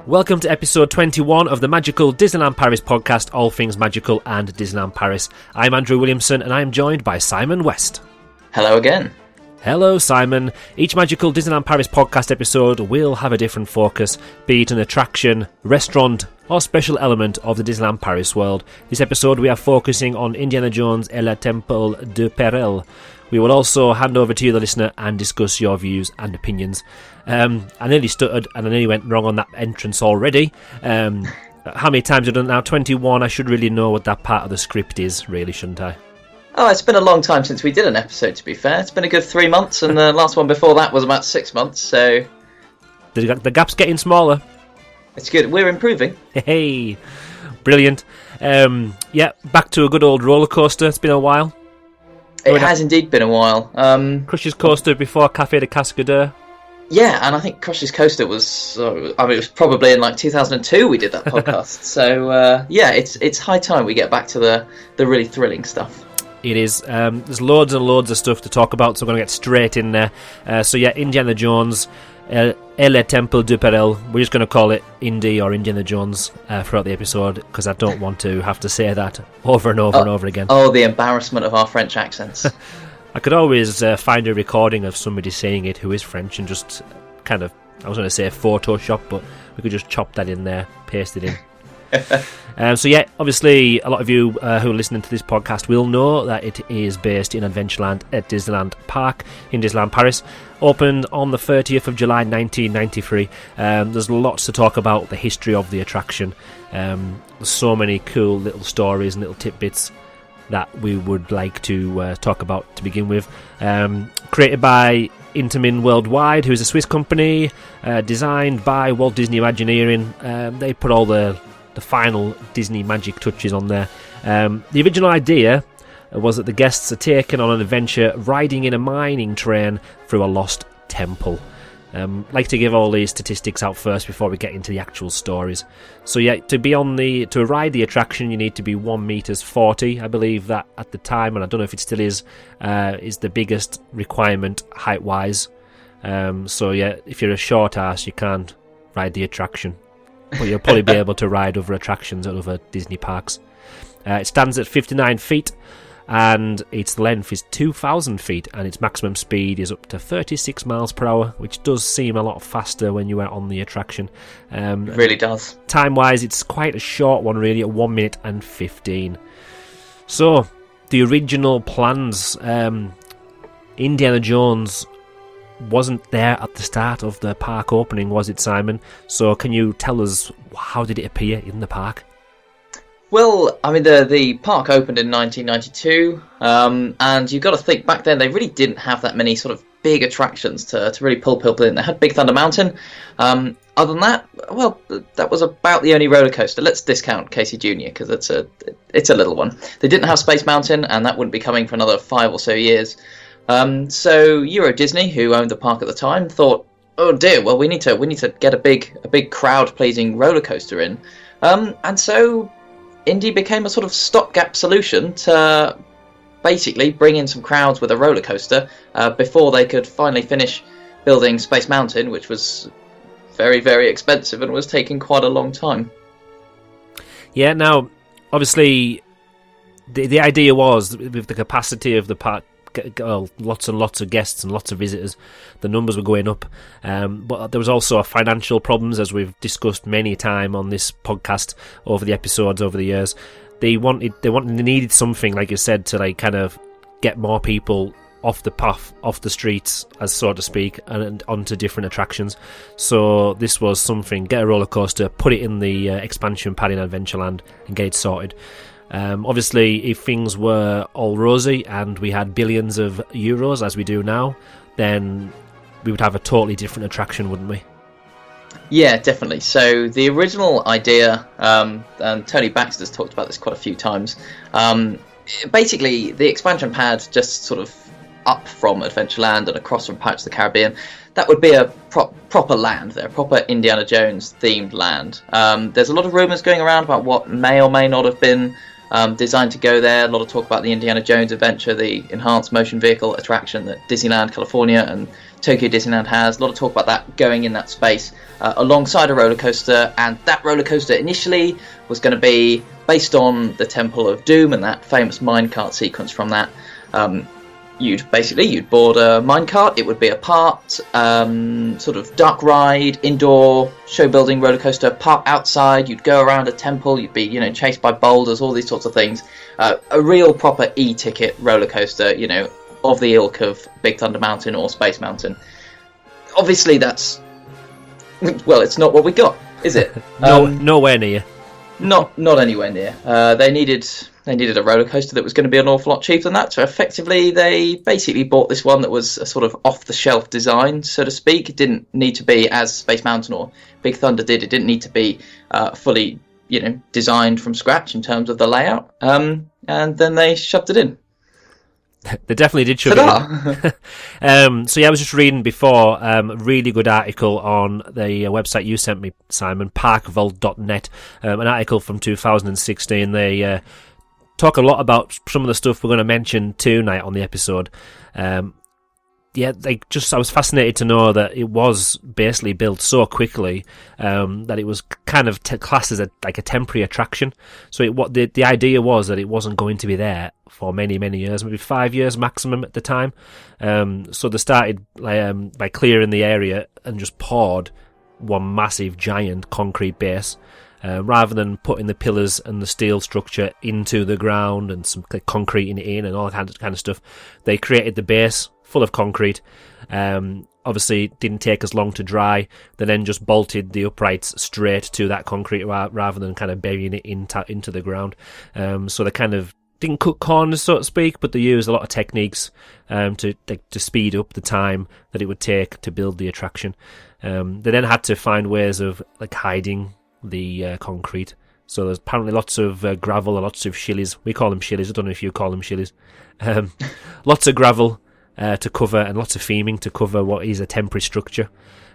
Welcome to episode 21 of the Magical Disneyland Paris podcast, all things magical and Disneyland Paris. I'm Andrew Williamson and I am joined by Simon West. Hello again. Hello Simon. Each Magical Disneyland Paris podcast episode will have a different focus, be it an attraction, restaurant or special element of the Disneyland Paris world. This episode we are focusing on Indiana Jones et le Temple de Péril. We will also hand over to you, the listener, and discuss your views and opinions. I nearly stuttered and I nearly went wrong on that entrance already. How many times have I done it now? 21. I should really know what that part of the script is, really, shouldn't I? Oh, it's been a long time since we did an episode, to be fair. It's been a good 3 months, and the last one before that was about 6 months, so... The gap's getting smaller. It's good. We're improving. Hey, brilliant. Back to a good old roller coaster. It's been a while. It has indeed been a while. Crush's Coaster before Café de Cascadeur. Yeah, and I think Crush's Coaster was... it was probably in 2002 we did that podcast. So, it's high time we get back to the really thrilling stuff. It is. There's loads and loads of stuff to talk about, so we're going to get straight in there. Indiana Jones, et le Temple de Péril. We're just going to call it Indy or Indiana Jones throughout the episode, because I don't want to have to say that over and over and over again. Oh, the embarrassment of our French accents. I could always find a recording of somebody saying it who is French and just kind of, I was going to say Photoshop, but we could just chop that in there, paste it in. Obviously a lot of you who are listening to this podcast will know that it is based in Adventureland at Disneyland Park in Disneyland Paris. Opened on the 30th of July 1993. There's lots to talk about the history of the attraction. There's so many cool little stories and little tidbits that we would like to talk about to begin with. Created by Intamin Worldwide, who is a Swiss company, designed by Walt Disney Imagineering. They put all the final Disney magic touches on there. The original idea was that the guests are taken on an adventure riding in a mining train through a lost temple. Like to give all these statistics out first before we get into the actual stories. So to ride the attraction you need to be 1 meters 40. I believe that at the time, and I don't know if it still is the biggest requirement height wise. If you're a short ass you can't ride the attraction. But you'll probably be able to ride other attractions at other Disney parks. It stands at 59 feet and its length is 2,000 feet and its maximum speed is up to 36 miles per hour, which does seem a lot faster when you are on the attraction. It really does. Time-wise, it's quite a short one really, at 1 minute and 15. So, the original plans, Indiana Jones wasn't there at the start of the park opening, was it, Simon? So can you tell us, how did it appear in the park? Well, I mean, the park opened in 1992, and you've got to think, back then they really didn't have that many sort of big attractions to really pull people in. They had Big Thunder Mountain. Other than that, well, that was about the only roller coaster. Let's discount Casey Jr. because it's a little one. They didn't have Space Mountain, and that wouldn't be coming for another 5 or so years. So Euro Disney, who owned the park at the time, thought, oh dear, well we need to get a big crowd-pleasing roller coaster in, and so Indy became a sort of stopgap solution to basically bring in some crowds with a roller coaster before they could finally finish building Space Mountain, which was very, very expensive and was taking quite a long time. Yeah, now obviously the idea was with the capacity of the park. Lots and lots of guests and lots of visitors, the numbers were going up, but there was also financial problems, as we've discussed many times on this podcast over the episodes over the years. They needed something, like you said, to kind of get more people off the path, off the streets, as so to speak, and onto different attractions. So this was something: get a roller coaster, put it in the expansion pad in Adventureland, and get it sorted. Obviously, if things were all rosy and we had billions of euros as we do now, then we would have a totally different attraction, wouldn't we? Yeah, definitely. So the original idea, and Tony Baxter's talked about this quite a few times, basically the expansion pad just sort of up from Adventureland and across from Pirates of the Caribbean, that would be a proper land there, proper Indiana Jones themed land. There's a lot of rumours going around about what may or may not have been designed to go there. A lot of talk about the Indiana Jones adventure, the enhanced motion vehicle attraction that Disneyland California and Tokyo Disneyland has. A lot of talk about that going in that space alongside a roller coaster, and that roller coaster initially was going to be based on the Temple of Doom and that famous minecart sequence from that. You'd board a minecart. It would be a part sort of dark ride, indoor show building roller coaster. Part outside, you'd go around a temple. You'd be chased by boulders, all these sorts of things. A real proper e-ticket roller coaster, of the ilk of Big Thunder Mountain or Space Mountain. Obviously, it's not what we got, is it? Nowhere near. Not anywhere near. They needed a roller coaster that was going to be an awful lot cheaper than that. So effectively, they basically bought this one that was a sort of off-the-shelf design, so to speak. It didn't need to be, as Space Mountain or Big Thunder did, it didn't need to be fully, designed from scratch in terms of the layout. And then they shoved it in. They definitely did shove it in. So I was just reading before a really good article on the website you sent me, Simon, parkvault.net, an article from 2016. They talk a lot about some of the stuff we're going to mention tonight on the episode. I was fascinated to know that it was basically built so quickly that it was kind of classed as a temporary attraction. So the idea was that it wasn't going to be there for many, many years, maybe 5 years maximum at the time. So they started by clearing the area and just poured one massive, giant concrete base. Rather than putting the pillars and the steel structure into the ground and some concrete in and all that kind of stuff, they created the base full of concrete. Obviously, it didn't take as long to dry. They then just bolted the uprights straight to that concrete rather than kind of burying it into the ground. So they kind of didn't cut corners, so to speak, but they used a lot of techniques to speed up the time that it would take to build the attraction. They then had to find ways of hiding the concrete. So there's apparently lots of gravel and lots of shillies. We call them shillies. I don't know if you call them shillies. Lots of gravel to cover and lots of theming to cover what is a temporary structure.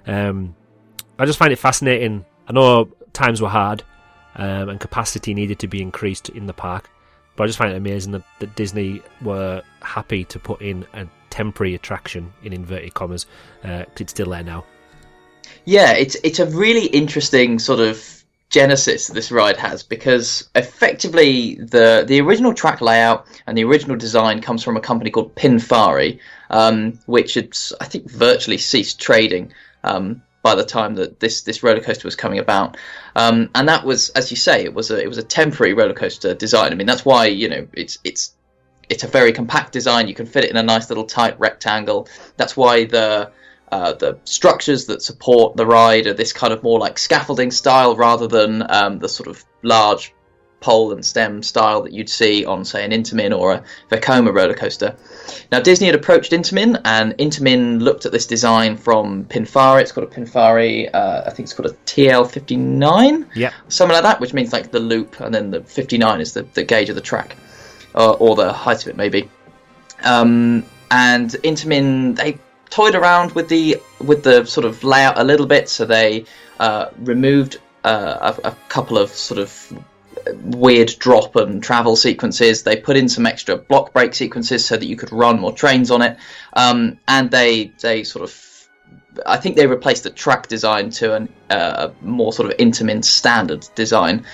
I just find it fascinating. I know times were hard and capacity needed to be increased in the park, but I just find it amazing that Disney were happy to put in a temporary attraction in inverted commas. It's still there now. Yeah, it's a really interesting sort of genesis this ride has, because effectively the original track layout and the original design comes from a company called Pinfari, which had, I think, virtually ceased trading by the time that this roller coaster was coming about, and that was, as you say, it was a temporary roller coaster design. I mean, that's why it's a very compact design. You can fit it in a nice little tight rectangle. That's why the structures that support the ride are this kind of more like scaffolding style rather than the sort of large pole and stem style that you'd see on, say, an Intamin or a Vekoma roller coaster. Now, Disney had approached Intamin, and Intamin looked at this design from Pinfari. It's called a Pinfari, I think it's called a TL59, something like that, which means like the loop, and then the 59 is the gauge of the track, or the height of it maybe. And Intamin, they toyed around with the sort of layout a little bit, so they removed a couple of sort of weird drop and travel sequences. They put in some extra block break sequences so that you could run more trains on it, and they sort of, I think they replaced the track design to a more sort of Intamin standard design,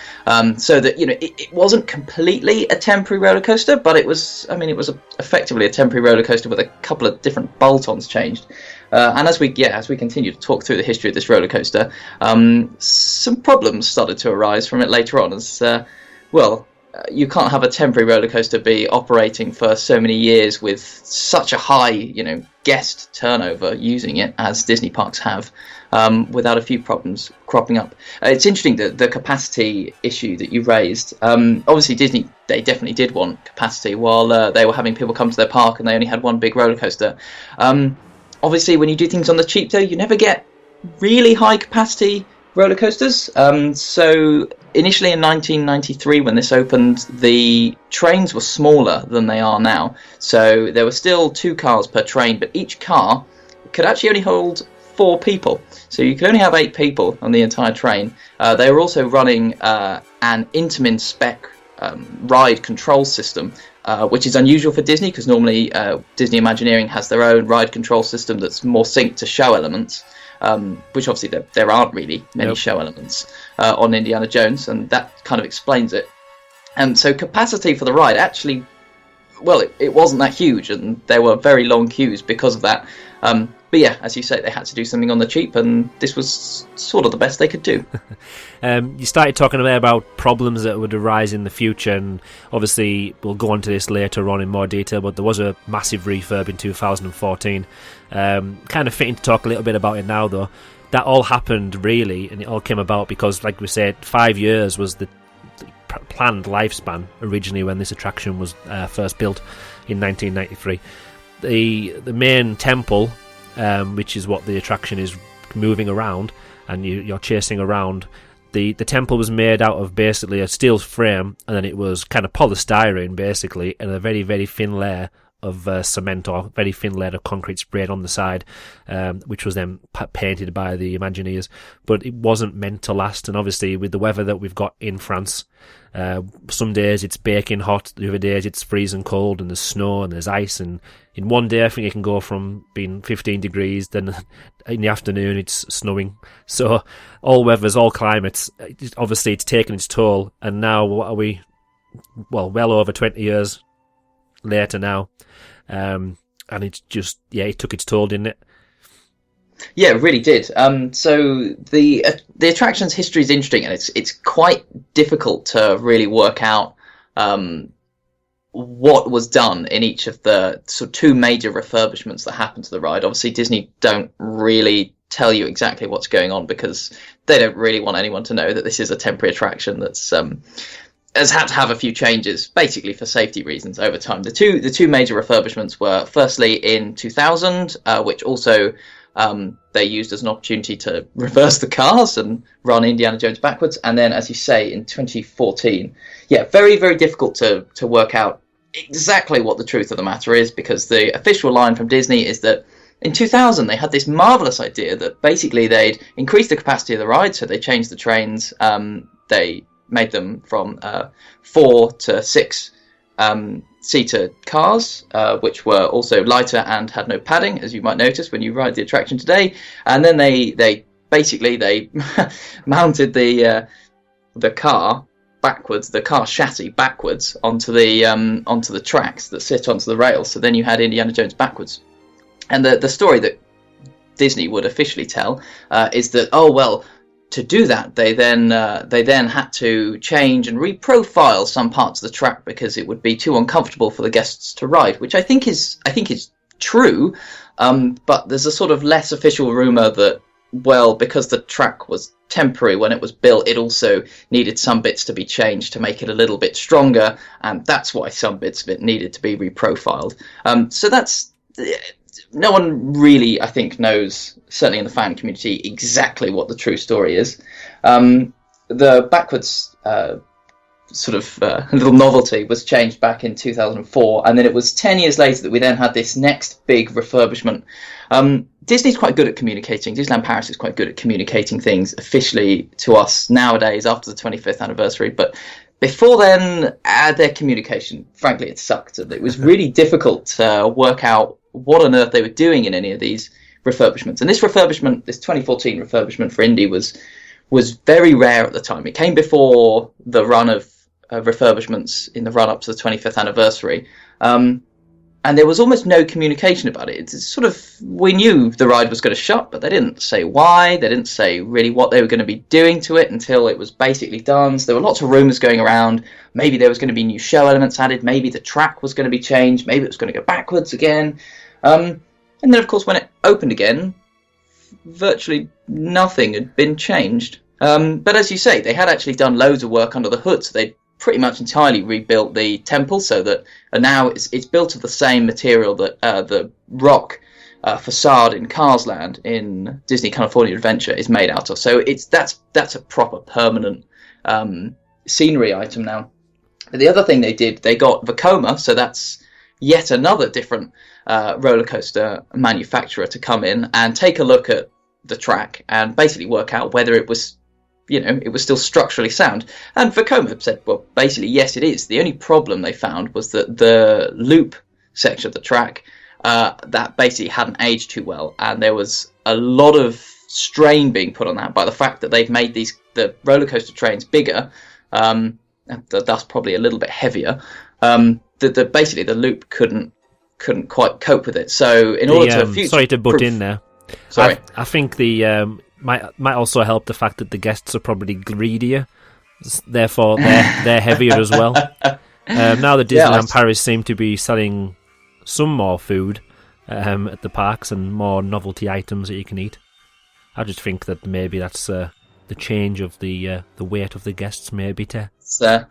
so that it wasn't completely a temporary roller coaster, but it was effectively a temporary roller coaster with a couple of different bolt-ons changed. And as we continue to talk through the history of this roller coaster, some problems started to arise from it later on. As you can't have a temporary roller coaster be operating for so many years with such a high, guest turnover using it as Disney parks have, without a few problems cropping up. It's interesting that the capacity issue that you raised. Obviously, Disney, they definitely did want capacity while they were having people come to their park and they only had one big roller coaster. Obviously, when you do things on the cheap, though, you never get really high capacity roller coasters. So initially in 1993, when this opened, the trains were smaller than they are now. So there were still 2 cars per train, but each car could actually only hold 4 people. So you could only have 8 people on the entire train. They were also running an Intamin spec ride control system, which is unusual for Disney, because normally Disney Imagineering has their own ride control system that's more synced to show elements, which obviously there aren't really many show elements on Indiana Jones, and that kind of explains it. And so capacity for the ride actually, well, it wasn't that huge, and there were very long queues because of that. But yeah, as you say, they had to do something on the cheap, and this was sort of the best they could do. You started talking about problems that would arise in the future, and obviously we'll go on to this later on in more detail, but there was a massive refurb in 2014. Kind of fitting to talk a little bit about it now, though. That all happened, really, and it all came about because, like we said, 5 years was the planned lifespan originally when this attraction was first built in 1993. The main temple, which is what the attraction is moving around, and you're chasing around. The temple was made out of basically a steel frame, and then it was kind of polystyrene basically, and a very, very thin layer of cement, or very thin layer of concrete sprayed on the side, which was then painted by the Imagineers. But it wasn't meant to last, and obviously with the weather that we've got in France, some days it's baking hot, the other days it's freezing cold, and there's snow and there's ice, and in one day I think it can go from being 15 degrees, then in the afternoon it's snowing. So all weathers, all climates, obviously it's taken its toll, and now what are we, well over 20 years later now, and it's just, it took its toll, didn't it? Yeah, it really did. So the attraction's history is interesting, and it's quite difficult to really work out what was done in each of the sort of two major refurbishments that happened to the ride. Obviously, Disney don't really tell you exactly what's going on, because they don't really want anyone to know that this is a temporary attraction that's has had to have a few changes, basically for safety reasons over time. The two major refurbishments were firstly in 2000, which also they used as an opportunity to reverse the cars and run Indiana Jones backwards. And then, as you say, in 2014, very, very difficult to work out exactly what the truth of the matter is, because the official line from Disney is that in 2000 they had this marvelous idea that basically they'd increase the capacity of the ride, so they changed the trains. They made them from 4 to 6 seater cars, which were also lighter and had no padding, as you might notice when you ride the attraction today. And then they basically mounted the car backwards, the car chassis backwards onto the tracks that sit onto the rails. So then you had Indiana Jones backwards. And the story that Disney would officially tell is that, to do that, they then had to change and reprofile some parts of the track because it would be too uncomfortable for the guests to ride, which I think is true. But there's a sort of less official rumor that, because the track was temporary when it was built, it also needed some bits to be changed to make it a little bit stronger, and that's why some bits of it needed to be reprofiled. So that's. No one really, I think, knows, certainly in the fan community, exactly what the true story is. The backwards little novelty was changed back in 2004, and then it was 10 years later that we then had this next big refurbishment. Disney's quite good at communicating. Disneyland Paris is quite good at communicating things officially to us nowadays after the 25th anniversary, but before then, their communication, frankly, it sucked. It was really difficult to work out what on earth they were doing in any of these refurbishments. And this 2014 refurbishment for Indy was very rare at the time. It came before the run of refurbishments in the run-up to the 25th anniversary. And there was almost no communication about it. It's sort of, we knew the ride was going to shut, but they didn't say why. They didn't say really what they were going to be doing to it until it was basically done. So there were lots of rumours going around. Maybe there was going to be new show elements added. Maybe the track was going to be changed. Maybe it was going to go backwards again. And then, of course, when it opened again, virtually nothing had been changed. But as you say, they had actually done loads of work under the hood. So they pretty much entirely rebuilt the temple, so that now it's built of the same material that the rock facade in Cars Land in Disney California Adventure is made out of. So that's a proper permanent scenery item now. But the other thing they did, they got Vekoma, so that's yet another different roller coaster manufacturer to come in and take a look at the track and basically work out whether it was it was still structurally sound. And Vekoma said, well, basically, yes, it is. The only problem they found was that the loop section of the track, that basically hadn't aged too well, and there was a lot of strain being put on that by the fact that they've made the roller coaster trains bigger, thus probably a little bit heavier. Basically the loop couldn't quite cope with it. So in order to sorry to butt in there. Sorry, I think the might also help the fact that the guests are probably greedier, therefore they're heavier as well. Now the Disneyland Paris seem to be selling some more food at the parks and more novelty items that you can eat. I just think that maybe that's the change of the weight of the guests, maybe to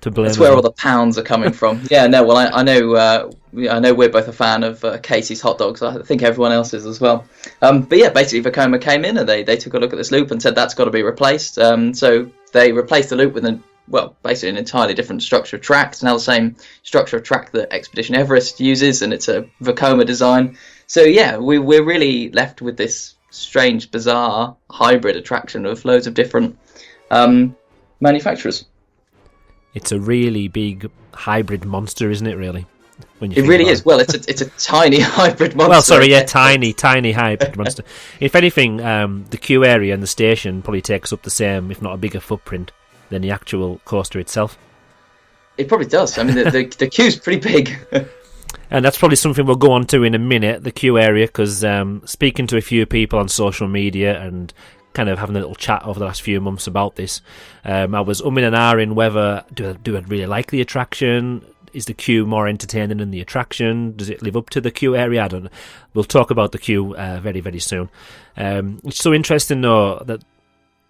blame. That's where all the pounds are coming from. Yeah, no, well, I know we're both a fan of Casey's hot dogs. I think everyone else is as well. But yeah, basically Vekoma came in and they took a look at this loop and said that's got to be replaced. So they replaced the loop with basically an entirely different structure of track. It's now the same structure of track that Expedition Everest uses, and it's a Vekoma design. So yeah, we're really left with this strange, bizarre hybrid attraction of loads of different manufacturers. It's a really big hybrid monster, isn't it? Really, it really is. Well, it's a tiny hybrid monster. Well, sorry, yeah, tiny hybrid monster. If anything, the queue area and the station probably takes up the same, if not a bigger footprint than the actual coaster itself. It probably does. I mean, the queue's pretty big. And that's probably something we'll go on to in a minute, the queue area, because speaking to a few people on social media and kind of having a little chat over the last few months about this, I was umming and ahhing whether do I really like the attraction? Is the queue more entertaining than the attraction? Does it live up to the queue area? I don't know. We'll talk about the queue very, very soon. It's so interesting, though, that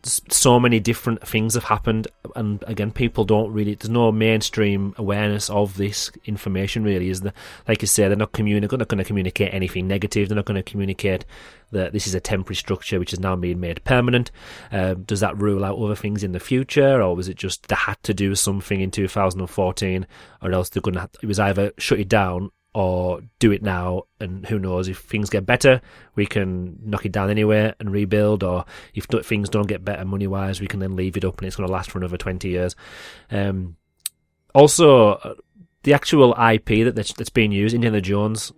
so many different things have happened, and again, people don't really, there's no mainstream awareness of this information, really, is there? Like you say, they're not going to communicate anything negative. They're not going to communicate that this is a temporary structure which is now being made permanent. Does that rule out other things in the future, or was it just they had to do something in 2014, or else they're going to it was either shut it down or do it now, and who knows, if things get better we can knock it down anyway and rebuild, or if things don't get better money wise we can then leave it up and it's going to last for another 20 years. Also, the actual IP that's being used, Indiana Jones,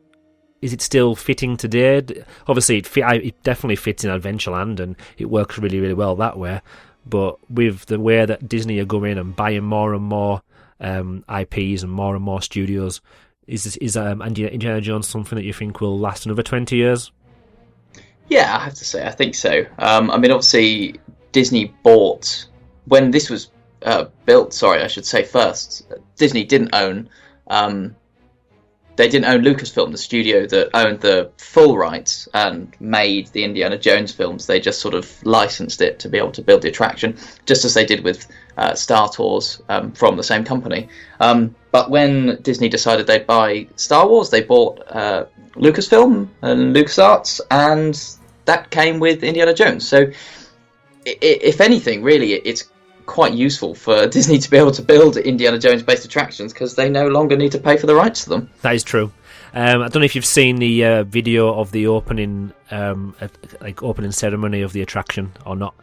is it still fitting today? Obviously it definitely fits in Adventureland and it works really, really well that way, but with the way that Disney are going and buying more and more IPs and more studios, is Indiana Jones something that you think will last another 20 years? Yeah, I have to say, I think so. I mean, obviously, Disney bought, when this was built, sorry, I should say first, Disney didn't own, they didn't own Lucasfilm, the studio that owned the full rights and made the Indiana Jones films. They just sort of licensed it to be able to build the attraction, just as they did with Star Tours from the same company. But when Disney decided they'd buy Star Wars, they bought Lucasfilm and LucasArts, and that came with Indiana Jones. So, if anything, really, it's quite useful for Disney to be able to build Indiana Jones-based attractions because they no longer need to pay for the rights to them. That is true. I don't know if you've seen the video of the opening ceremony of the attraction or not.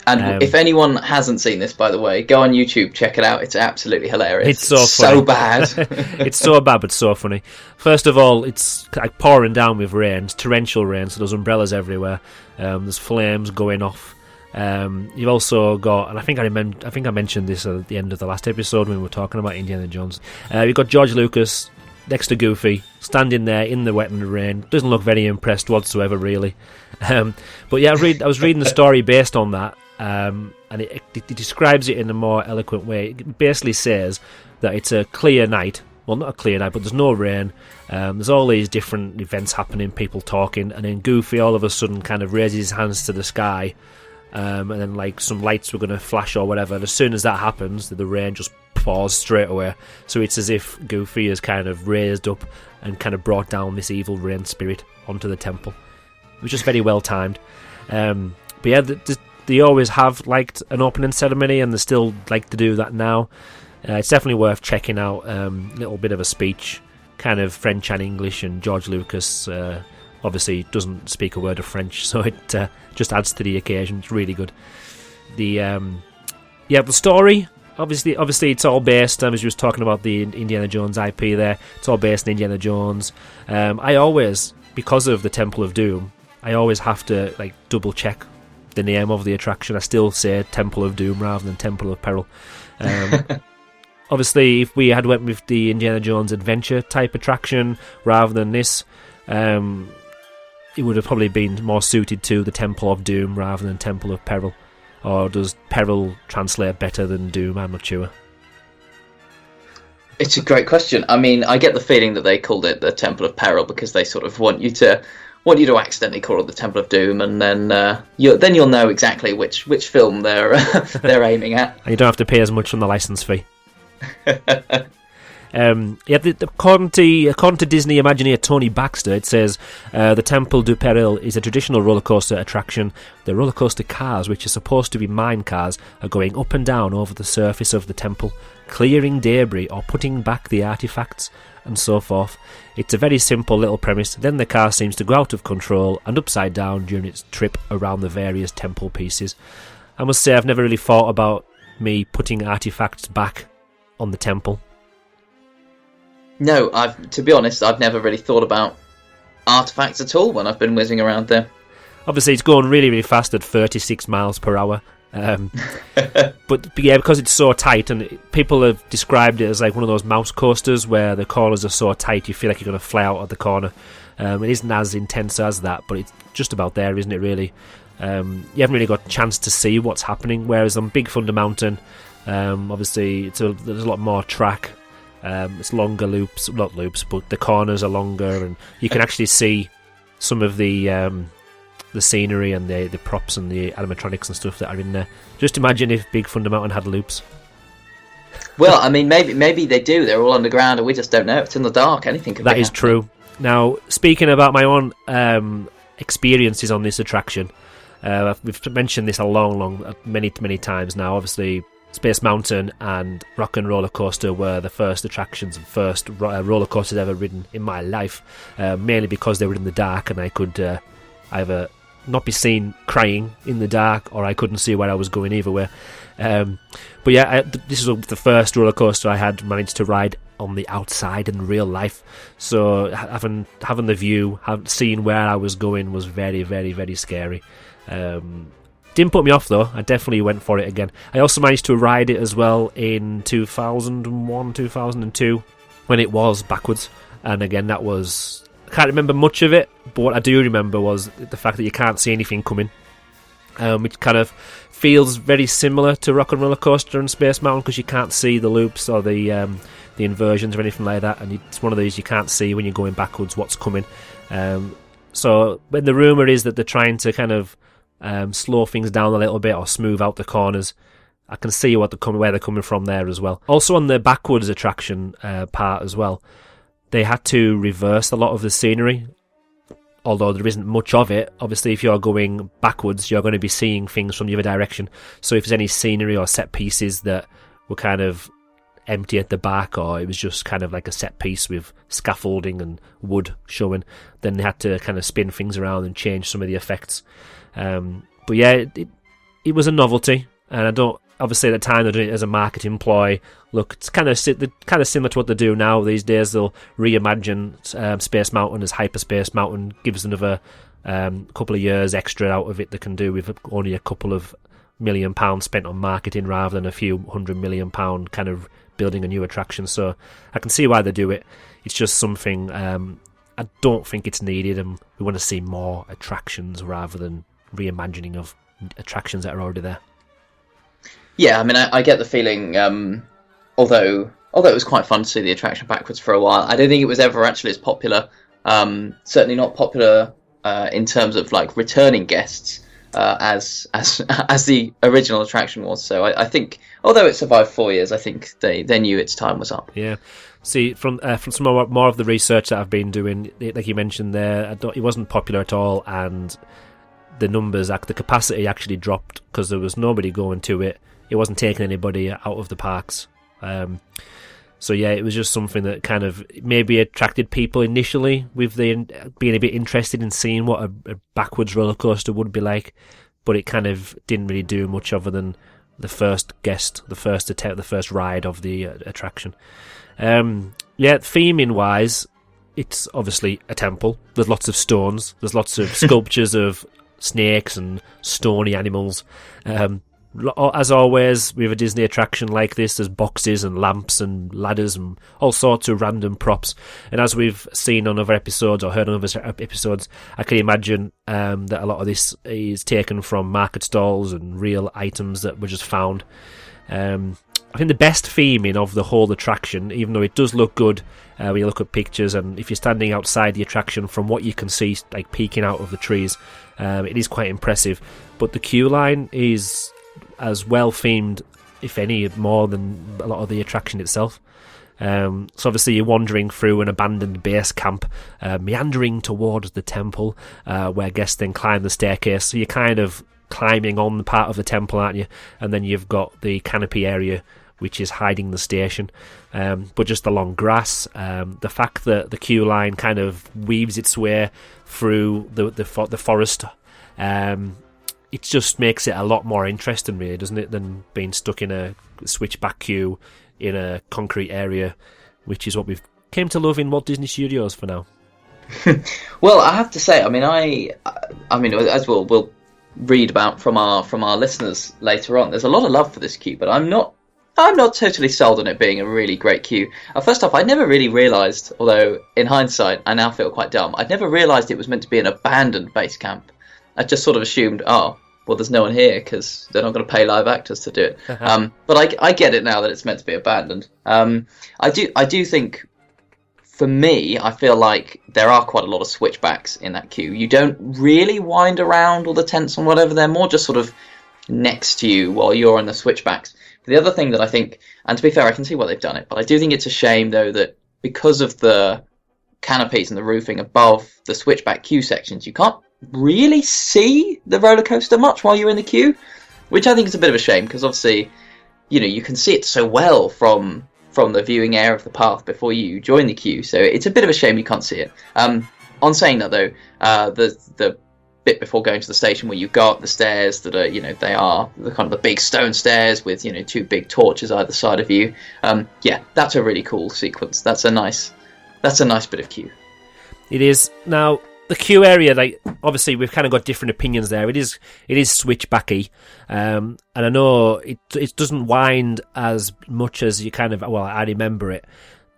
And if anyone hasn't seen this, by the way, go on YouTube, check it out. It's absolutely hilarious. It's so bad. It's so bad, but so funny. First of all, it's like pouring down with rain. It's torrential rain, so there's umbrellas everywhere. There's flames going off. You've also got, and I think I mentioned this at the end of the last episode when we were talking about Indiana Jones. You've got George Lucas next to Goofy, standing there in the wet and the rain. Doesn't look very impressed whatsoever, really. But yeah, I was reading the story based on that. And it describes it in a more eloquent way. It basically says that it's a clear night. Well, not a clear night, but there's no rain. There's all these different events happening, people talking, and then Goofy all of a sudden kind of raises his hands to the sky, and then like some lights were going to flash or whatever. And as soon as that happens, the rain just pours straight away. So it's as if Goofy has kind of raised up and kind of brought down this evil rain spirit onto the temple. It was just very well timed. But yeah, they always have liked an opening ceremony, and they still like to do that now. It's definitely worth checking out. Little bit of a speech, kind of French and English, and George Lucas obviously doesn't speak a word of French, so it just adds to the occasion. It's really good. The yeah, the story. Obviously, it's all based. As you was talking about the Indiana Jones IP there, it's all based in Indiana Jones. I always, because of the Temple of Doom, I always have to like double check the name of the attraction. I still say Temple of Doom rather than Temple of Peril. Obviously, if we had went with the Indiana Jones Adventure type attraction rather than this, it would have probably been more suited to the Temple of Doom rather than Temple of Peril. Or does Peril translate better than Doom? I'm not sure. It's a great question. I mean, I get the feeling that they called it the Temple of Peril because they sort of want you to accidentally call it the Temple of Doom, and then you'll know exactly which film they're they're aiming at. And you don't have to pay as much on the license fee. According to Disney Imagineer Tony Baxter, it says the Temple du Peril is a traditional roller coaster attraction. The roller coaster cars, which are supposed to be mine cars, are going up and down over the surface of the temple, clearing debris or putting back the artifacts, and so forth. It's a very simple little premise. Then the car seems to go out of control and upside down during its trip around the various temple pieces. I must say I've never really thought about me putting artifacts back on the temple. No, to be honest, I've never really thought about artifacts at all when I've been whizzing around there. Obviously, it's going really, really fast at 36 miles per hour. But yeah, because it's so tight, and people have described it as like one of those mouse coasters where the corners are so tight you feel like you're going to fly out of the corner. It isn't as intense as that, but it's just about there, isn't it, really? You haven't really got a chance to see what's happening, whereas on Big Thunder Mountain, obviously there's a lot more track. It's longer loops, not loops, but the corners are longer, and you can actually see some of the scenery and the props and the animatronics and stuff that are in there. Just imagine if Big Thunder Mountain had loops. Well, I mean, maybe they do. They're all underground, and we just don't know. It's in the dark. Anything could be. That is true. Now, speaking about my own experiences on this attraction, we've mentioned this many times now. Obviously, Space Mountain and Rock and Roller Coaster were the first attractions and first roller coasters ever ridden in my life, mainly because they were in the dark and I could either not be seen crying in the dark or I couldn't see where I was going either way. But yeah, this was the first roller coaster I had managed to ride on the outside in real life, so having the view, seeing where I was going was very, very, very scary. Didn't put me off though. I definitely went for it again. I also managed to ride it as well in 2001, 2002 when it was backwards, and again I can't remember much of it, but what I do remember was the fact that you can't see anything coming, which kind of feels very similar to Rock and Roller Coaster and Space Mountain because you can't see the loops or the inversions or anything like that, and it's one of these you can't see when you're going backwards what's coming. So when the rumour is that they're trying to kind of slow things down a little bit or smooth out the corners, I can see where they're coming from there as well. Also on the backwards attraction part as well, they had to reverse a lot of the scenery, although there isn't much of it. Obviously, if you're going backwards, you're going to be seeing things from the other direction. So if there's any scenery or set pieces that were kind of empty at the back, or it was just kind of like a set piece with scaffolding and wood showing, then they had to kind of spin things around and change some of the effects. But yeah, it was a novelty, and obviously at the time they're doing it as a marketing ploy. Look, it's kind of similar to what they do now these days. They'll reimagine Space Mountain as Hyperspace Mountain, gives another couple of years extra out of it they can do with only a couple of £1 million spent on marketing rather than a few £100 million kind of building a new attraction. So I can see why they do it. It's just something I don't think it's needed, and we want to see more attractions rather than reimagining of attractions that are already there. Yeah, I mean, I get the feeling, although it was quite fun to see the attraction backwards for a while, I don't think it was ever actually as popular. Certainly not popular in terms of like returning guests as the original attraction was. So I think, although it survived 4 years, I think they knew its time was up. Yeah. See, from some more of the research that I've been doing, like you mentioned there, it wasn't popular at all, and the capacity actually dropped because there was nobody going to it. It wasn't taking anybody out of the parks. So yeah, it was just something that kind of maybe attracted people initially with being a bit interested in seeing what a backwards roller coaster would be like, but it kind of didn't really do much other than the first guest, the first attempt, the first ride of the attraction. Theming wise, it's obviously a temple. There's lots of stones. There's lots of sculptures of snakes and stony animals. As always, with a Disney attraction like this, there's boxes and lamps and ladders and all sorts of random props. And as we've seen on other episodes or heard on other episodes, I can imagine that a lot of this is taken from market stalls and real items that were just found. I think the best theming of the whole attraction, even though it does look good when you look at pictures, and if you're standing outside the attraction, from what you can see, like peeking out of the trees, it is quite impressive. But the queue line is as well themed, if any, more than a lot of the attraction itself. So obviously you're wandering through an abandoned base camp, meandering towards the temple, where guests then climb the staircase. So you're kind of climbing on the part of the temple, aren't you? And then you've got the canopy area, which is hiding the station, but just along grass. The fact that the queue line kind of weaves its way through the forest, it just makes it a lot more interesting, really, doesn't it, than being stuck in a switchback queue in a concrete area, which is what we've came to love in Walt Disney Studios for now. Well, I have to say, I mean, as we'll read about from our listeners later on, there's a lot of love for this queue, but I'm not totally sold on it being a really great queue. First off, I never really realised, although in hindsight I now feel quite dumb, I'd never realised it was meant to be an abandoned base camp. I just sort of assumed, well, there's no one here because they're not going to pay live actors to do it. But I get it now that it's meant to be abandoned. I do think, for me, I feel like there are quite a lot of switchbacks in that queue. You don't really wind around all the tents and whatever. They're more just sort of next to you while you're in the switchbacks. The other thing that I think, and to be fair, I can see why they've done it, but I do think it's a shame, though, that because of the canopies and the roofing above the switchback queue sections, you can't really see the roller coaster much while you're in the queue, which I think is a bit of a shame, because obviously, you can see it so well from the viewing area of the path before you join the queue, so it's a bit of a shame you can't see it. On saying that, though, the bit before going to the station where you go up the stairs that are, they are the kind of the big stone stairs with, two big torches either side of you. That's a really cool sequence. That's a nice bit of queue. It is. Now, the queue area, like, obviously we've kind of got different opinions there. It is switchbacky, and I know it doesn't wind as much as you kind of. Well, I remember it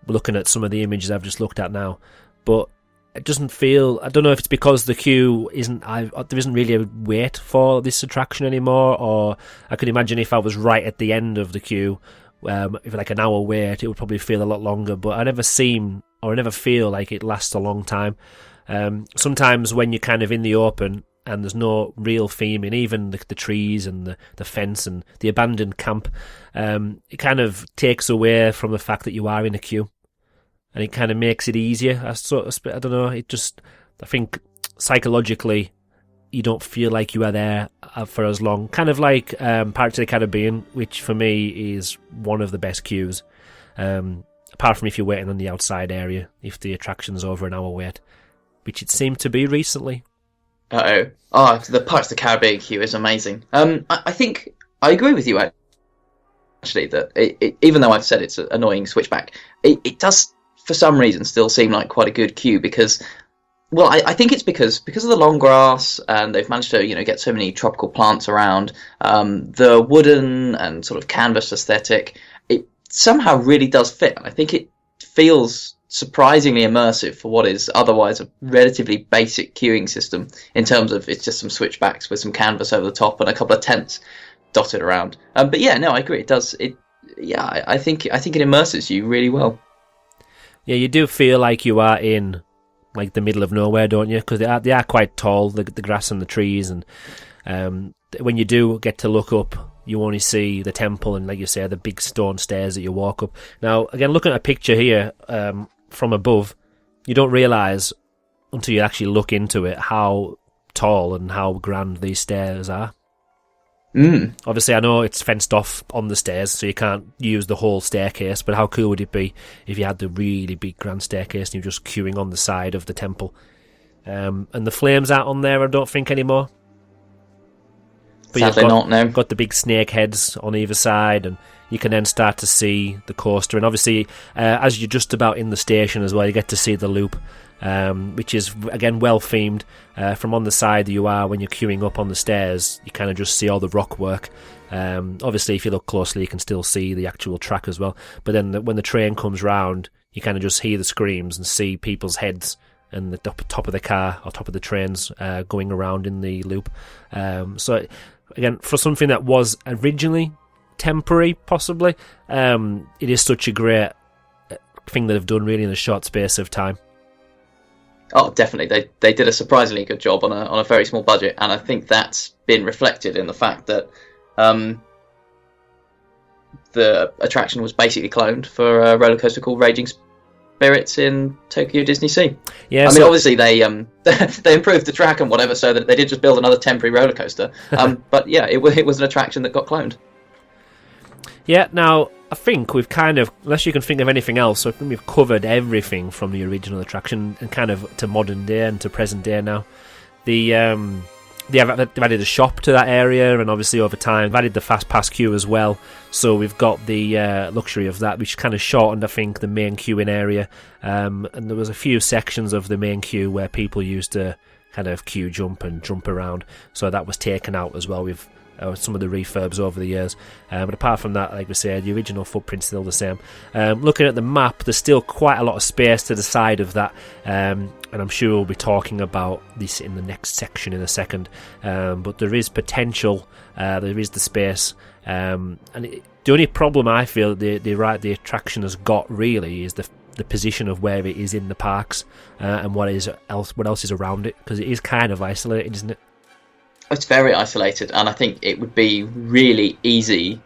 looking at some of the images I've just looked at now, but it doesn't feel. I don't know if it's because the queue isn't. There isn't really a wait for this attraction anymore, or I could imagine if I was right at the end of the queue, if like an hour wait, it would probably feel a lot longer. But I never feel like it lasts a long time. Sometimes when you're kind of in the open and there's no real theming, even the trees and the fence and the abandoned camp, it kind of takes away from the fact that you are in a queue. And it kind of makes it easier. I don't know. I think psychologically, you don't feel like you are there for as long. Kind of like Pirates of the Caribbean, which for me is one of the best queues. Apart from if you're waiting on the outside area, if the attraction's over an hour wait, which it seemed to be recently. The Pirates of the Caribbean queue is amazing. I think I agree with you actually that it, even though I've said it's an annoying switchback, it does, for some reason, still seem like quite a good queue because, well, I think it's because of the long grass, and they've managed to get so many tropical plants around. The wooden and sort of canvas aesthetic, it somehow really does fit. I think it feels surprisingly immersive for what is otherwise a relatively basic queuing system. In terms of it's just some switchbacks with some canvas over the top and a couple of tents dotted around. But yeah, no, I agree. It does. I think it immerses you really well. Yeah, you do feel like you are in like the middle of nowhere, don't you? Because they are quite tall, the grass and the trees, and when you do get to look up, you only see the temple and, like you say, the big stone stairs that you walk up. Now, again, looking at a picture here from above, you don't realise until you actually look into it how tall and how grand these stairs are. Obviously, I know it's fenced off on the stairs, so you can't use the whole staircase, but how cool would it be if you had the really big grand staircase and you're just queuing on the side of the temple? And the flames aren't on there, I don't think, anymore. But sadly you've not, no. got the big snake heads on either side, and you can then start to see the coaster. And obviously, as you're just about in the station as well, you get to see the loop, which is, again, well themed. From on the side that you are when you're queuing up on the stairs, you kind of just see all the rock work. Obviously, if you look closely, you can still see the actual track as well. But then when the train comes round, you kind of just hear the screams and see people's heads and the top of the car or top of the trains going around in the loop. So, again, for something that was originally temporary, possibly, it is such a great thing that they've done really in a short space of time. Oh, definitely. They did a surprisingly good job on a very small budget, and I think that's been reflected in the fact that the attraction was basically cloned for a roller coaster called Raging Spirits in Tokyo Disney Sea. Yeah, I mean, obviously they they improved the track and whatever, so that they did just build another temporary roller coaster. But yeah, it was an attraction that got cloned. Yeah, now, I think we've kind of, unless you can think of anything else, I think we've covered everything from the original attraction and kind of to modern day and to present day now. They've added a shop to that area, and obviously over time they've added the fast pass queue as well, so we've got the luxury of that, which kind of shortened, I think, the main queuing area, and there was a few sections of the main queue where people used to kind of queue jump and jump around, so that was taken out as well with some of the refurbs over the years. But apart from that, like we said, the original footprint's still the same. Looking at the map, there's still quite a lot of space to the side of that, and I'm sure we'll be talking about this in the next section in a second. But there is potential, there is the space, and the only problem I feel the attraction has got really is the position of where it is in the parks, and what else is around it, because it is kind of isolated, isn't it? It's very isolated, and I think it would be really easy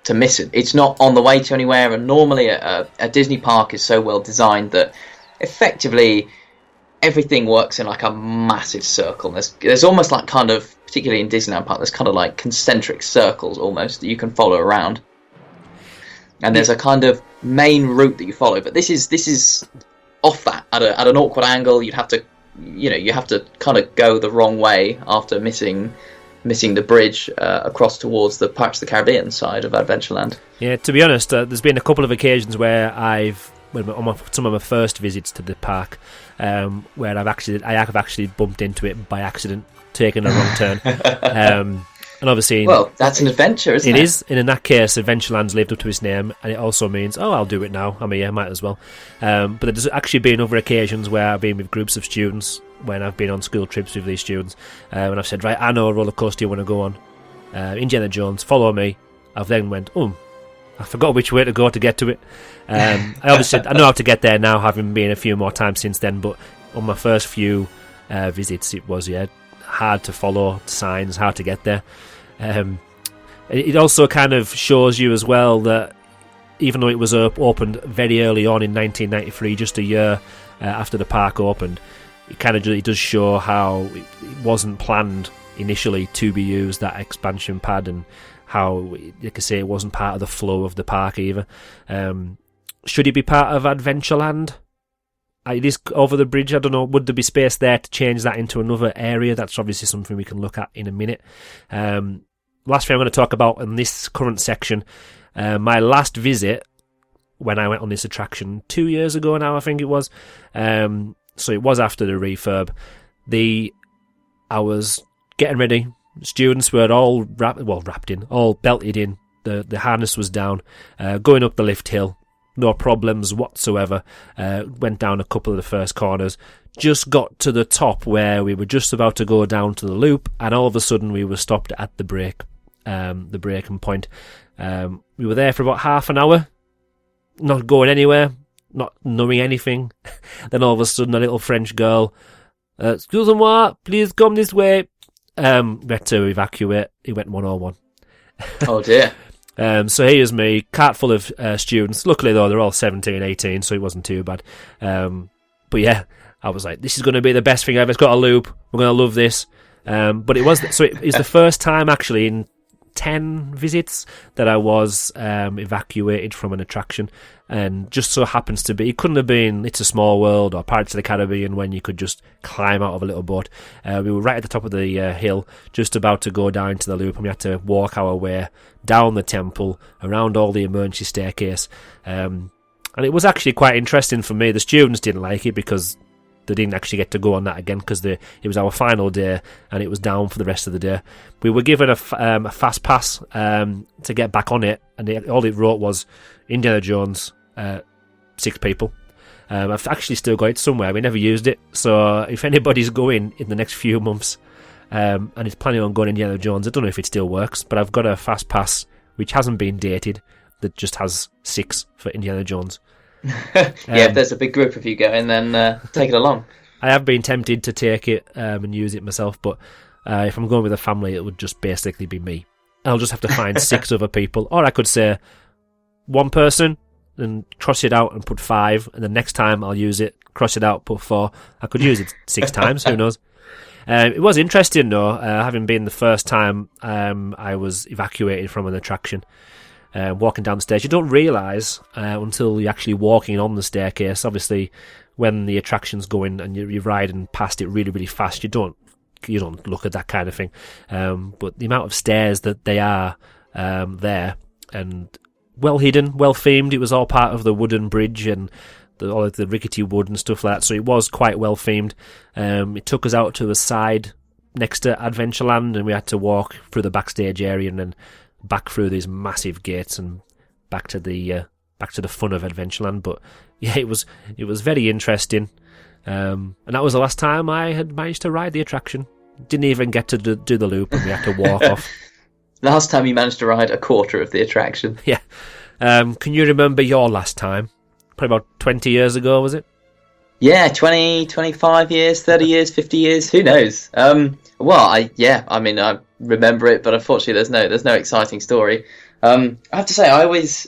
to miss it. It's not on the way to anywhere, and normally a Disney park is so well designed that effectively everything works in like a massive circle. There's almost like kind of, particularly in Disneyland Park, there's kind of like concentric circles almost that you can follow around. And there's a kind of main route that you follow, but this is off that at an awkward angle. You have to kind of go the wrong way after missing the bridge across towards the Pirates of the Caribbean side of Adventureland. Yeah, to be honest, there's been a couple of occasions where on some of my first visits to the park, where I have actually bumped into it by accident, taking a wrong turn. And obviously, well, that's an adventure, isn't it? It is, and in that case, Adventureland's lived up to its name, and it also means, I'll do it now. I mean, yeah, I might as well. But there's actually been other occasions where I've been with groups of students, when I've been on school trips with these students, and I've said, right, I know a roller coaster you want to go on, Indiana Jones, follow me. I've then went, I forgot which way to go to get to it. I know how to get there now, having been a few more times since then, but on my first few visits, it was, hard to follow signs, hard to get there. It also kind of shows you as well that even though it was opened very early on in 1993, just a year after the park opened, it does show how it wasn't planned initially to be used, that expansion pad, and how, like I say, it wasn't part of the flow of the park either. Should it be part of Adventureland? It is over the bridge. I don't know, would there be space there to change that into another area? That's obviously something we can look at in a minute. Last thing I'm going to talk about in this current section, my last visit when I went on this attraction 2 years ago now, I think it was. So it was after the refurb. I was getting ready. Students were all wrapped in, all belted in. The harness was down, going up the lift hill. No problems whatsoever. Went down a couple of the first corners. Just got to the top where we were just about to go down to the loop, and all of a sudden we were stopped at the breaking point. We were there for about half an hour, not going anywhere, not knowing anything. Then all of a sudden a little French girl, excusez-moi, please come this way. We had to evacuate. It went 101. Oh dear. So here's me, cart full of students. Luckily though, they're all 17, 18, so it wasn't too bad. But yeah, I was like, this is going to be the best thing ever. It's got a loop. We're going to love this. But it was the first time actually in 10 visits that I was evacuated from an attraction, and just so happens to be, it couldn't have been It's a Small World or Pirates of the Caribbean when you could just climb out of a little boat. We were right at the top of the hill, just about to go down to the loop, and we had to walk our way down the temple, around all the emergency staircase, and it was actually quite interesting for me. The students didn't like it because they didn't actually get to go on that again, because it was our final day and it was down for the rest of the day. We were given a fast pass to get back on it, and all it wrote was Indiana Jones, 6 people. I've actually still got it somewhere. We never used it, so if anybody's going in the next few months and is planning on going Indiana Jones, I don't know if it still works, but I've got a fast pass which hasn't been dated that just has 6 for Indiana Jones. If there's a big group of you going, then take it along. I have been tempted to take it and use it myself, but if I'm going with a family, it would just basically be me. I'll just have to find 6 other people, or I could say 1 person and cross it out and put 5, and the next time I'll use it, cross it out, put 4. I could use it 6 times, who knows. It was interesting though, having been the first time I was evacuated from an attraction. Walking down the stairs, you don't realise until you're actually walking on the staircase. Obviously, when the attraction's going and you're riding past it really, really fast, you don't look at that kind of thing. But the amount of stairs that they are there, and well hidden, well themed. It was all part of the wooden bridge and all of the rickety wood and stuff like that. So it was quite well themed. It took us out to the side next to Adventureland, and we had to walk through the backstage area and then back through these massive gates and back to the fun of Adventureland. But yeah, it was very interesting, and that was the last time I had managed to ride the attraction. Didn't even get to do the loop, and we had to walk off. Last time you managed to ride a quarter of the attraction. Yeah. Can you remember your last time? Probably about 20 years ago, was it? Yeah, 20, 25 years, 30 years, 50 years, who knows? I remember it, but unfortunately there's no exciting story. I have to say,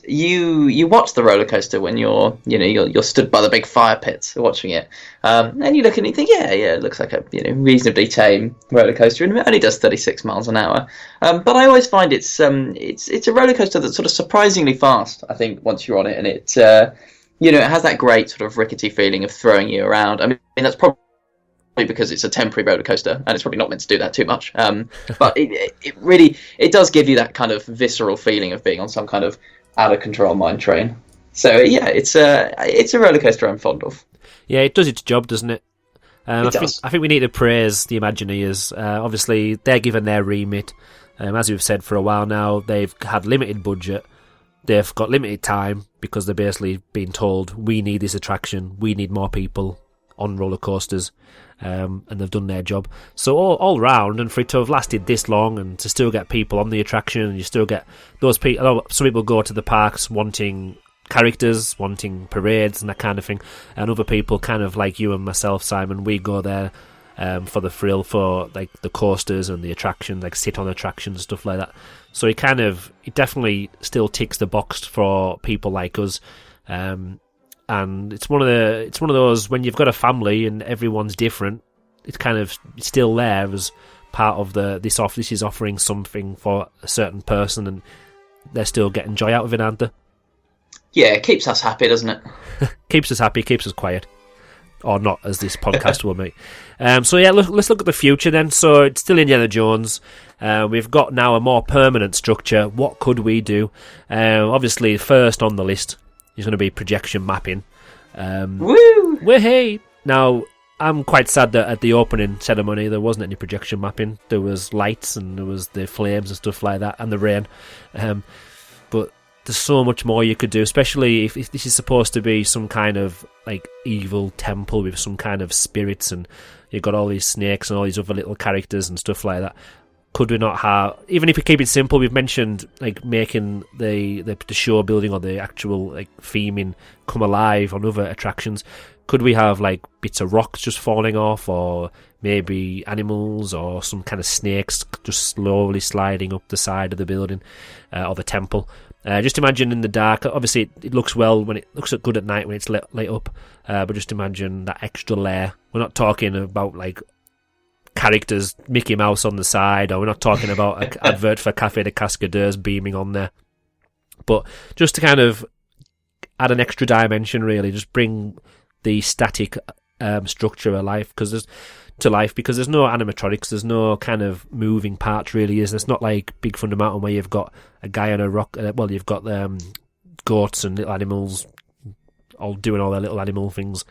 you watch the roller coaster when you're stood by the big fire pits watching it, and you look and you think, yeah, it looks like a reasonably tame roller coaster, and it only does 36 miles an hour. But I always find it's a roller coaster that's sort of surprisingly fast. I think once you're on it, and it has that great sort of rickety feeling of throwing you around. I mean, that's probably because it's a temporary roller coaster, and it's probably not meant to do that too much. But it really does give you that kind of visceral feeling of being on some kind of out of control mine train. So yeah, it's a roller coaster I'm fond of. Yeah, it does its job, doesn't it? It does. I think we need to praise the Imagineers. Obviously, they're given their remit. As we've said for a while now, they've had limited budget. They've got limited time because they're basically being told, we need this attraction, we need more people on roller coasters, and they've done their job. So all round, and for it to have lasted this long and to still get people on the attraction, and you still get those people. Some people go to the parks wanting characters, wanting parades and that kind of thing, and other people, kind of like you and myself, Simon, we go there for the thrill, for like the coasters and the attraction, like sit on attractions, stuff like that. So it definitely still ticks the box for people like us. And it's one of those, when you've got a family and everyone's different, it's kind of still there as part of this is offering something for a certain person, and they're still getting joy out of it, aren't they? Yeah, it keeps us happy, doesn't it? Keeps us happy, keeps us quiet. Or not, as this podcast will make. So yeah, let's look at the future then. So it's still Indiana Jones. We've got now a more permanent structure. What could we do? Obviously, first on the list is going to be projection mapping. Woo! Hey! Now, I'm quite sad that at the opening ceremony there wasn't any projection mapping. There was lights and there was the flames and stuff like that, and the rain. But there's so much more you could do, especially if this is supposed to be some kind of like evil temple with some kind of spirits, and you've got all these snakes and all these other little characters and stuff like that. Could we not have, even if we keep it simple, we've mentioned like making the show building or the actual like theming come alive on other attractions. Could we have like bits of rocks just falling off, or maybe animals or some kind of snakes just slowly sliding up the side of the building or the temple? Just imagine in the dark. Obviously, it looks good at night when it's lit up. But just imagine that extra layer. We're not talking about like characters, Mickey Mouse on the side, or we're not talking about an advert for Café de Cascadeurs beaming on there. But just to kind of add an extra dimension, really, just bring the static structure alive, because there's no animatronics, there's no kind of moving parts, really, is it's not like Big Thunder Mountain where you've got a guy on a rock, you've got goats and little animals all doing all their little animal things.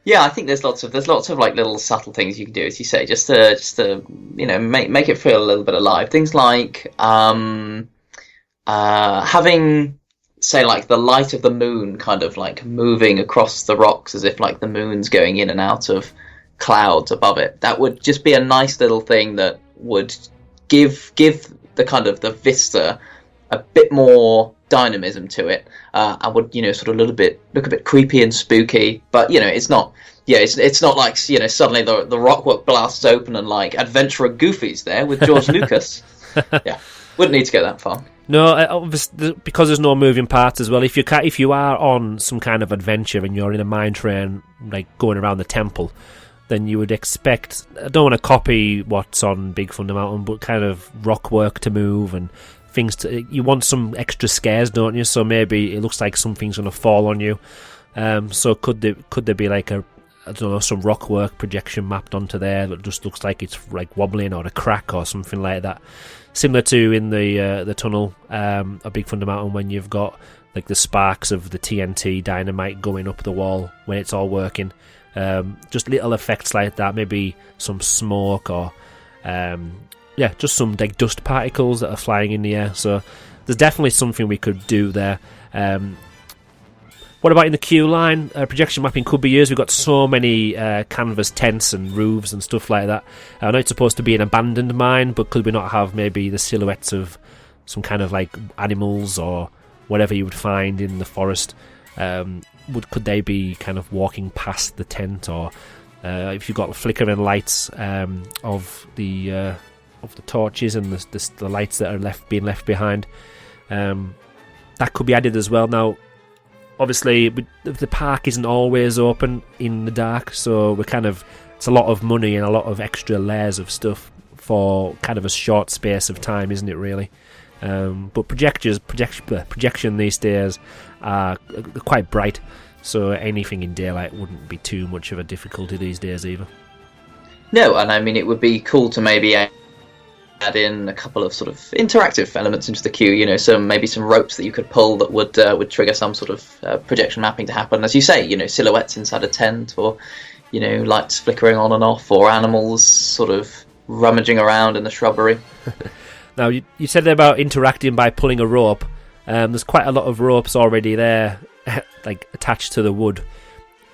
Yeah, I think there's lots of like little subtle things you can do, as you say, just to make it feel a little bit alive. Things like having, say, like the light of the moon kind of like moving across the rocks as if like the moon's going in and out of clouds above it. That would just be a nice little thing that would give the kind of the vista a bit more dynamism to it, and would sort of look a bit creepy and spooky. But it's not. Yeah, it's not like suddenly the rock blasts open and like Adventurer Goofy's there with George Lucas. Yeah, wouldn't need to go that far. No, obviously, because there's no moving parts as well. If you are on some kind of adventure and you're in a mine train, like going around the temple, then you would expect. I don't want to copy what's on Big Thunder Mountain, but kind of rock work to move and things. You want some extra scares, don't you? So maybe it looks like something's going to fall on you. So could there be like some rock work projection mapped onto there that just looks like it's like wobbling, or a crack or something like that, similar to in the tunnel of Big Thunder Mountain, when you've got like the sparks of the TNT dynamite going up the wall when it's all working. Just little effects like that, maybe some smoke, or just some like dust particles that are flying in the air. So there's definitely something we could do there. What about in the queue line? Projection mapping could be used. We've got so many canvas tents and roofs and stuff like that. I know it's supposed to be an abandoned mine, but could we not have maybe the silhouettes of some kind of like animals or whatever you would find in the forest? Could they be kind of walking past the tent, or if you've got flickering lights of the torches and the lights that are being left behind, that could be added as well. Now, obviously, the park isn't always open in the dark, so it's a lot of money and a lot of extra layers of stuff for kind of a short space of time, isn't it, really? But projection these days are quite bright, so anything in daylight wouldn't be too much of a difficulty these days either. No, and I mean, it would be cool to maybe add in a couple of sort of interactive elements into the queue, some ropes that you could pull that would trigger some sort of projection mapping to happen. As you say, silhouettes inside a tent, or lights flickering on and off, or animals sort of rummaging around in the shrubbery. Now, you said there about interacting by pulling a rope. There's quite a lot of ropes already there, like attached to the wood.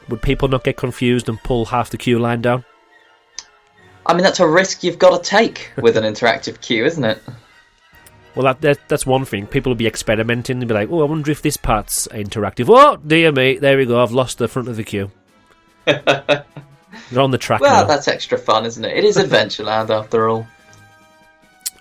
Would people not get confused and pull half the queue line down? I mean, that's a risk you've got to take with an interactive queue, isn't it? Well, that's one thing. People will be experimenting and be like, oh, I wonder if this part's interactive. Oh, dear me, there we go, I've lost the front of the queue. They're on the track now. That's extra fun, isn't it? It is Adventureland, after all.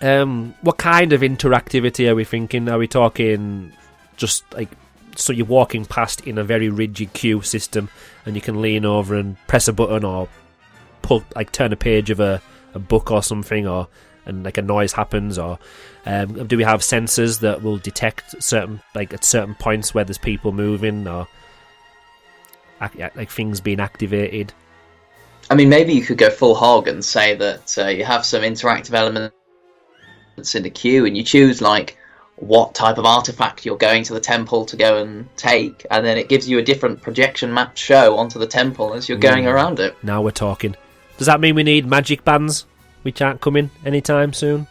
What kind of interactivity are we thinking? Are we talking just like, so you're walking past in a very rigid queue system and you can lean over and press a button, or turn a page of a book or something, and like a noise happens, or do we have sensors that will detect at certain points where there's people moving, or like things being activated? I mean, maybe you could go full hog and say that you have some interactive elements in the queue, and you choose like what type of artifact you're going to the temple to go and take, and then it gives you a different projection map show onto the temple as you're going around it. Now we're talking. Does that mean we need magic bands, which aren't coming anytime soon?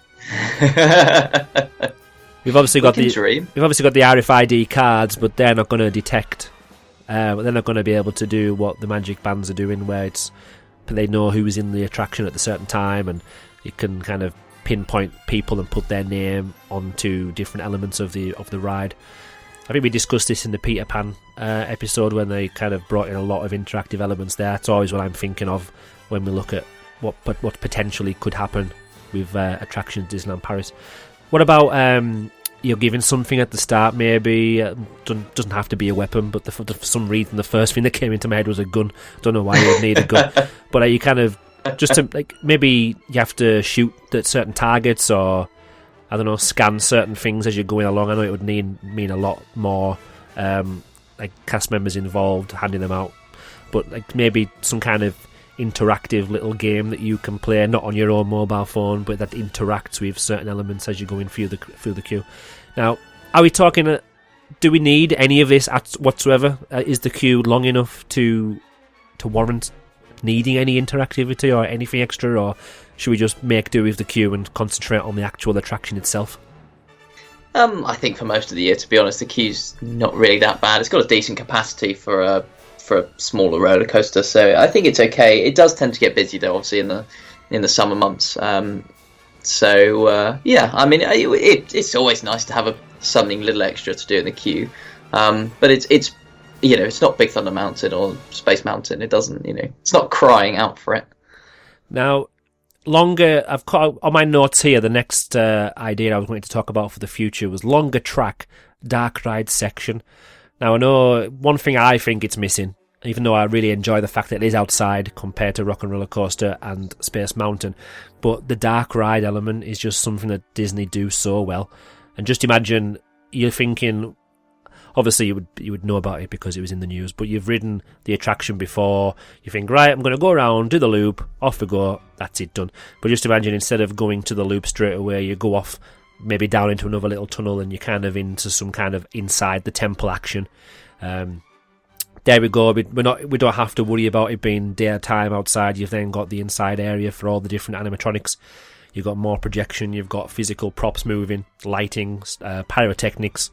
We've obviously got the RFID cards, but they're not going to detect. They're not going to be able to do what the magic bands are doing, where they know who's in the attraction at a certain time, and you can kind of pinpoint people and put their name onto different elements of the ride. I think we discussed this in the Peter Pan episode when they kind of brought in a lot of interactive elements there. That's always what I'm thinking of when we look at what potentially could happen with attractions Disneyland Paris. What about you're given something at the start, maybe doesn't have to be a weapon, but for some reason the first thing that came into my head was a gun. Don't know why you would need a gun, but you kind of just to, like, maybe you have to shoot at certain targets, or I don't know, scan certain things as you're going along. I know it would mean a lot more like cast members involved handing them out, but like maybe some kind of interactive little game that you can play, not on your own mobile phone, but that interacts with certain elements as you're going through the queue. Now, are we talking? Do we need any of this whatsoever? Is the queue long enough to warrant needing any interactivity or anything extra, or should we just make do with the queue and concentrate on the actual attraction itself? I think for most of the year, to be honest, the queue's not really that bad. It's got a decent capacity for a smaller roller coaster, so I think it's okay. It does tend to get busy though, obviously in the summer months. Yeah, I mean, it's always nice to have something little extra to do in the queue. But it's it's not Big Thunder Mountain or Space Mountain. It doesn't, it's not crying out for it. Now, I've got on my notes here, the next idea I was going to talk about for the future was longer track, dark ride section. Now, I know one thing I think it's missing, even though I really enjoy the fact that it is outside compared to Rock and Roller Coaster and Space Mountain, but the dark ride element is just something that Disney do so well. And just imagine, you're thinking, obviously you would know about it because it was in the news, but you've ridden the attraction before, you think, right, I'm going to go around, do the loop, off we go, that's it, done. But just imagine, instead of going to the loop straight away, you go off maybe down into another little tunnel and you're kind of into some kind of inside the temple action. There we go. We don't have to worry about it being daytime outside. You've then got the inside area for all the different animatronics. You've got more projection. You've got physical props moving, lighting, pyrotechnics.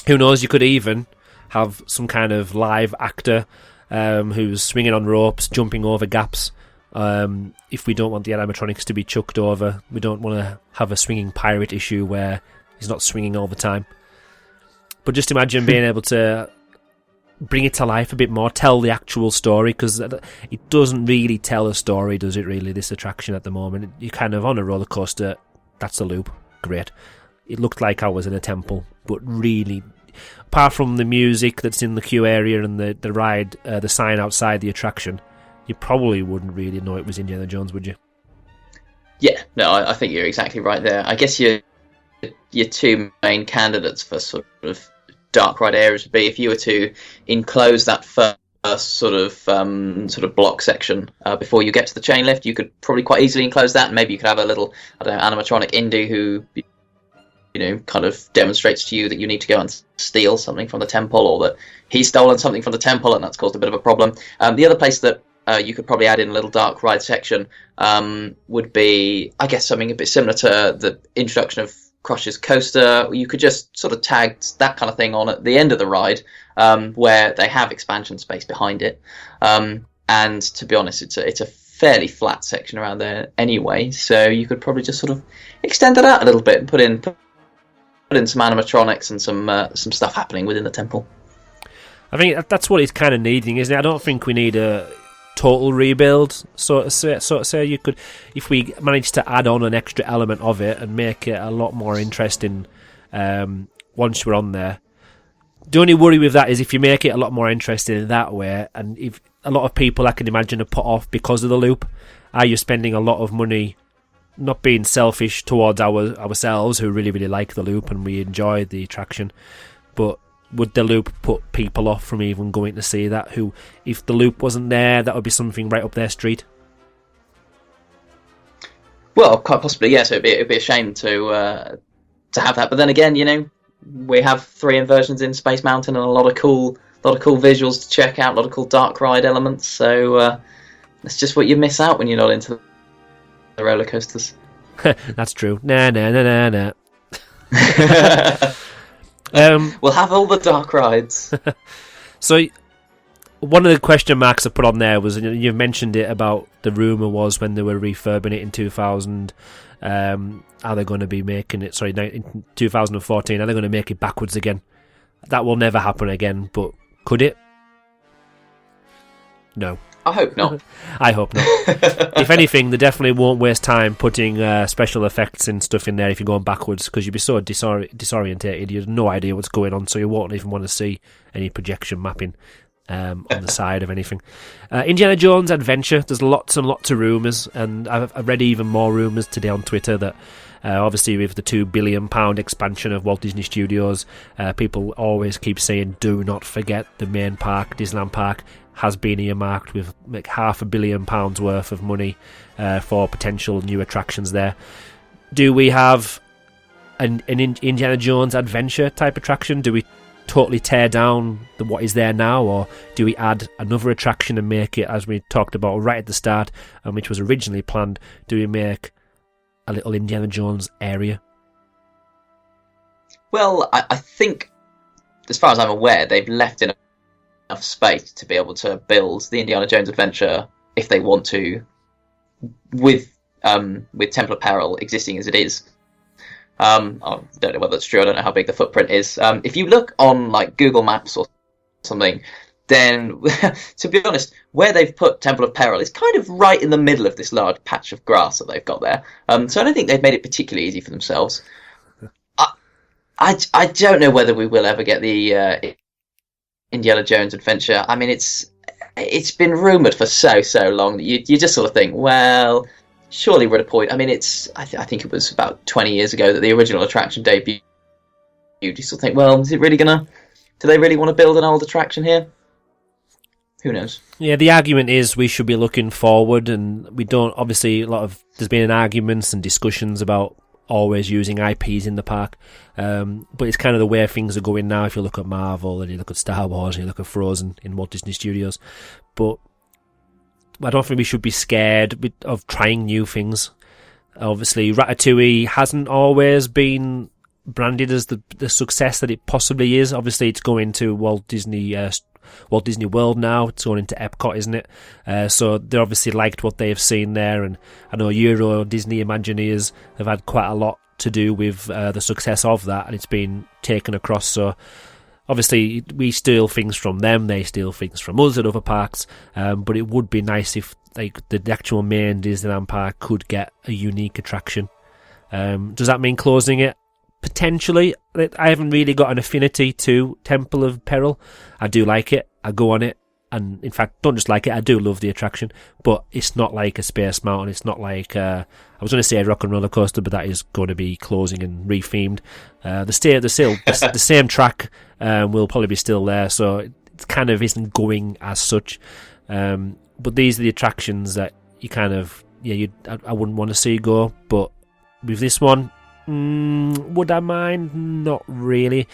Who knows? You could even have some kind of live actor who's swinging on ropes, jumping over gaps. If we don't want the animatronics to be chucked over, we don't want to have a swinging pirate issue where he's not swinging all the time. But just imagine being able to bring it to life a bit more, tell the actual story, because it doesn't really tell a story, does it really, this attraction at the moment? You're kind of on a roller coaster, that's the loop, great. It looked like I was in a temple, but really, apart from the music that's in the queue area and the ride, the sign outside the attraction, you probably wouldn't really know it was Indiana Jones, would you? Yeah, no, I think you're exactly right there. I guess your two main candidates for sort of dark ride areas would be, if you were to enclose that first sort of block section before you get to the chain lift, you could probably quite easily enclose that, and maybe you could have a little, animatronic Indy who kind of demonstrates to you that you need to go and steal something from the temple, or that he's stolen something from the temple and that's caused a bit of a problem. The other place that you could probably add in a little dark ride section would be, I guess, something a bit similar to the introduction of Crush's Coaster. You could just sort of tag that kind of thing on at the end of the ride, where they have expansion space behind it. And to be honest, it's a fairly flat section around there anyway, so you could probably just sort of extend it out a little bit and put in some animatronics and some stuff happening within the temple. I think that's what it's kind of needing, isn't it? I don't think we need a total rebuild, so to say. You could, if we manage to add on an extra element of it and make it a lot more interesting once we're on there. The only worry with that is if you make it a lot more interesting in that way, and if a lot of people, I can imagine, are put off because of the loop, are you spending a lot of money, not being selfish towards ourselves who really, really like the loop and we enjoy the attraction, but would the loop put people off from even going to see that, who, if the loop wasn't there, that would be something right up their street? Well, quite possibly, yes. It'd be a shame to have that. But then again, we have 3 inversions in Space Mountain and a lot of cool visuals to check out, a lot of cool dark ride elements. So that's just what you miss out when you're not into the roller coasters. That's true. Nah. We'll have all the dark rides. So, one of the question marks I put on there was, you mentioned it about the rumour was when they were refurbing it in 2000, are they going to be making it, in 2014, are they going to make it backwards again? That will never happen again, but could it? No. I hope not. I hope not. If anything, they definitely won't waste time putting special effects and stuff in there if you're going backwards, because you'd be so disorientated, you have no idea what's going on, so you won't even want to see any projection mapping on the side of anything. Indiana Jones Adventure, there's lots and lots of rumours, and I've read even more rumours today on Twitter that obviously with the £2 billion expansion of Walt Disney Studios, people always keep saying do not forget the main park, Disneyland Park, has been earmarked with like £500 million worth of money for potential new attractions there. Do we have an Indiana Jones Adventure type attraction? Do we totally tear down what is there now, or do we add another attraction and make it, as we talked about right at the start, and which was originally planned, do we make a little Indiana Jones area? Well, I think, as far as I'm aware, they've left enough space to be able to build the Indiana Jones Adventure if they want to, with Temple of Peril existing as it is. I don't know whether that's true. I don't know how big the footprint is. If you look on like Google Maps or something, then to be honest, where they've put Temple of Peril is kind of right in the middle of this large patch of grass that they've got there. So I don't think they've made it particularly easy for themselves. I don't know whether we will ever get the Indiana Jones Adventure. I mean, it's been rumoured for so long that you just sort of think, well, surely we're at a point. I mean, I think it was about 20 years ago that the original attraction debuted. You sort of think, well, is it really do they really want to build an old attraction here? Who knows? Yeah, the argument is we should be looking forward, and we don't. Obviously, there's been arguments and discussions about always using IPs in the park, but it's kind of the way things are going now. If you look at Marvel and you look at Star Wars and you look at Frozen in Walt Disney Studios, but I don't think we should be scared of trying new things. Obviously, Ratatouille hasn't always been branded as the success that it possibly is. Obviously, it's going to Walt Disney World now. It's going into Epcot, isn't it? So they obviously liked what they have seen there, and I know Euro Disney Imagineers have had quite a lot to do with the success of that, and it's been taken across. So obviously we steal things from them, they steal things from us at other parks, but it would be nice if the actual main Disneyland park could get a unique attraction. Does that mean closing it? Potentially. I haven't really got an affinity to Temple of Peril. I do like it, I go on it, and in fact, don't just like it, I do love the attraction, but it's not like a Space Mountain. It's not like I was going to say a Rock and Roller Coaster, but that is going to be closing and rethemed. The same track will probably be still there, so it kind of isn't going as such. But these are the attractions that you kind of I wouldn't want to see go. But with this one, would I mind? Not really.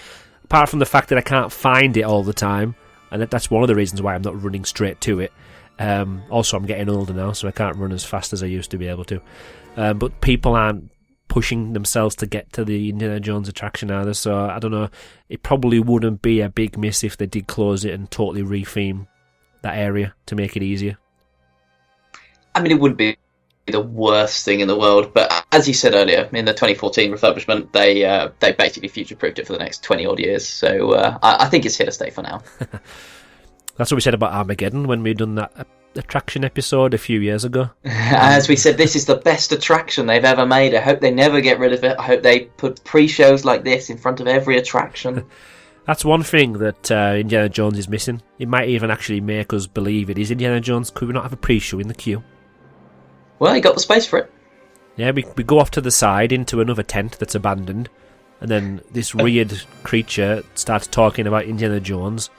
Apart from the fact that I can't find it all the time, and that's one of the reasons why I'm not running straight to it. Also, I'm getting older now, so I can't run as fast as I used to be able to. But people aren't pushing themselves to get to the Indiana Jones attraction either, so I don't know. It probably wouldn't be a big miss if they did close it and totally retheme that area to make it easier. I mean, it wouldn't be the worst thing in the world, but as you said earlier, in the 2014 refurbishment, they basically future-proofed it for the next 20 odd years, so I think it's here to stay for now. That's what we said about Armageddon when we'd done that attraction episode a few years ago. As we said, this is the best attraction they've ever made. I hope they never get rid of it. I hope they put pre-shows like this in front of every attraction. That's one thing that Indiana Jones is missing. It might even actually make us believe it is Indiana Jones. Could we not have a pre-show in the queue? Well, you got the space for it. Yeah, we go off to the side into another tent that's abandoned, and then this weird creature starts talking about Indiana Jones.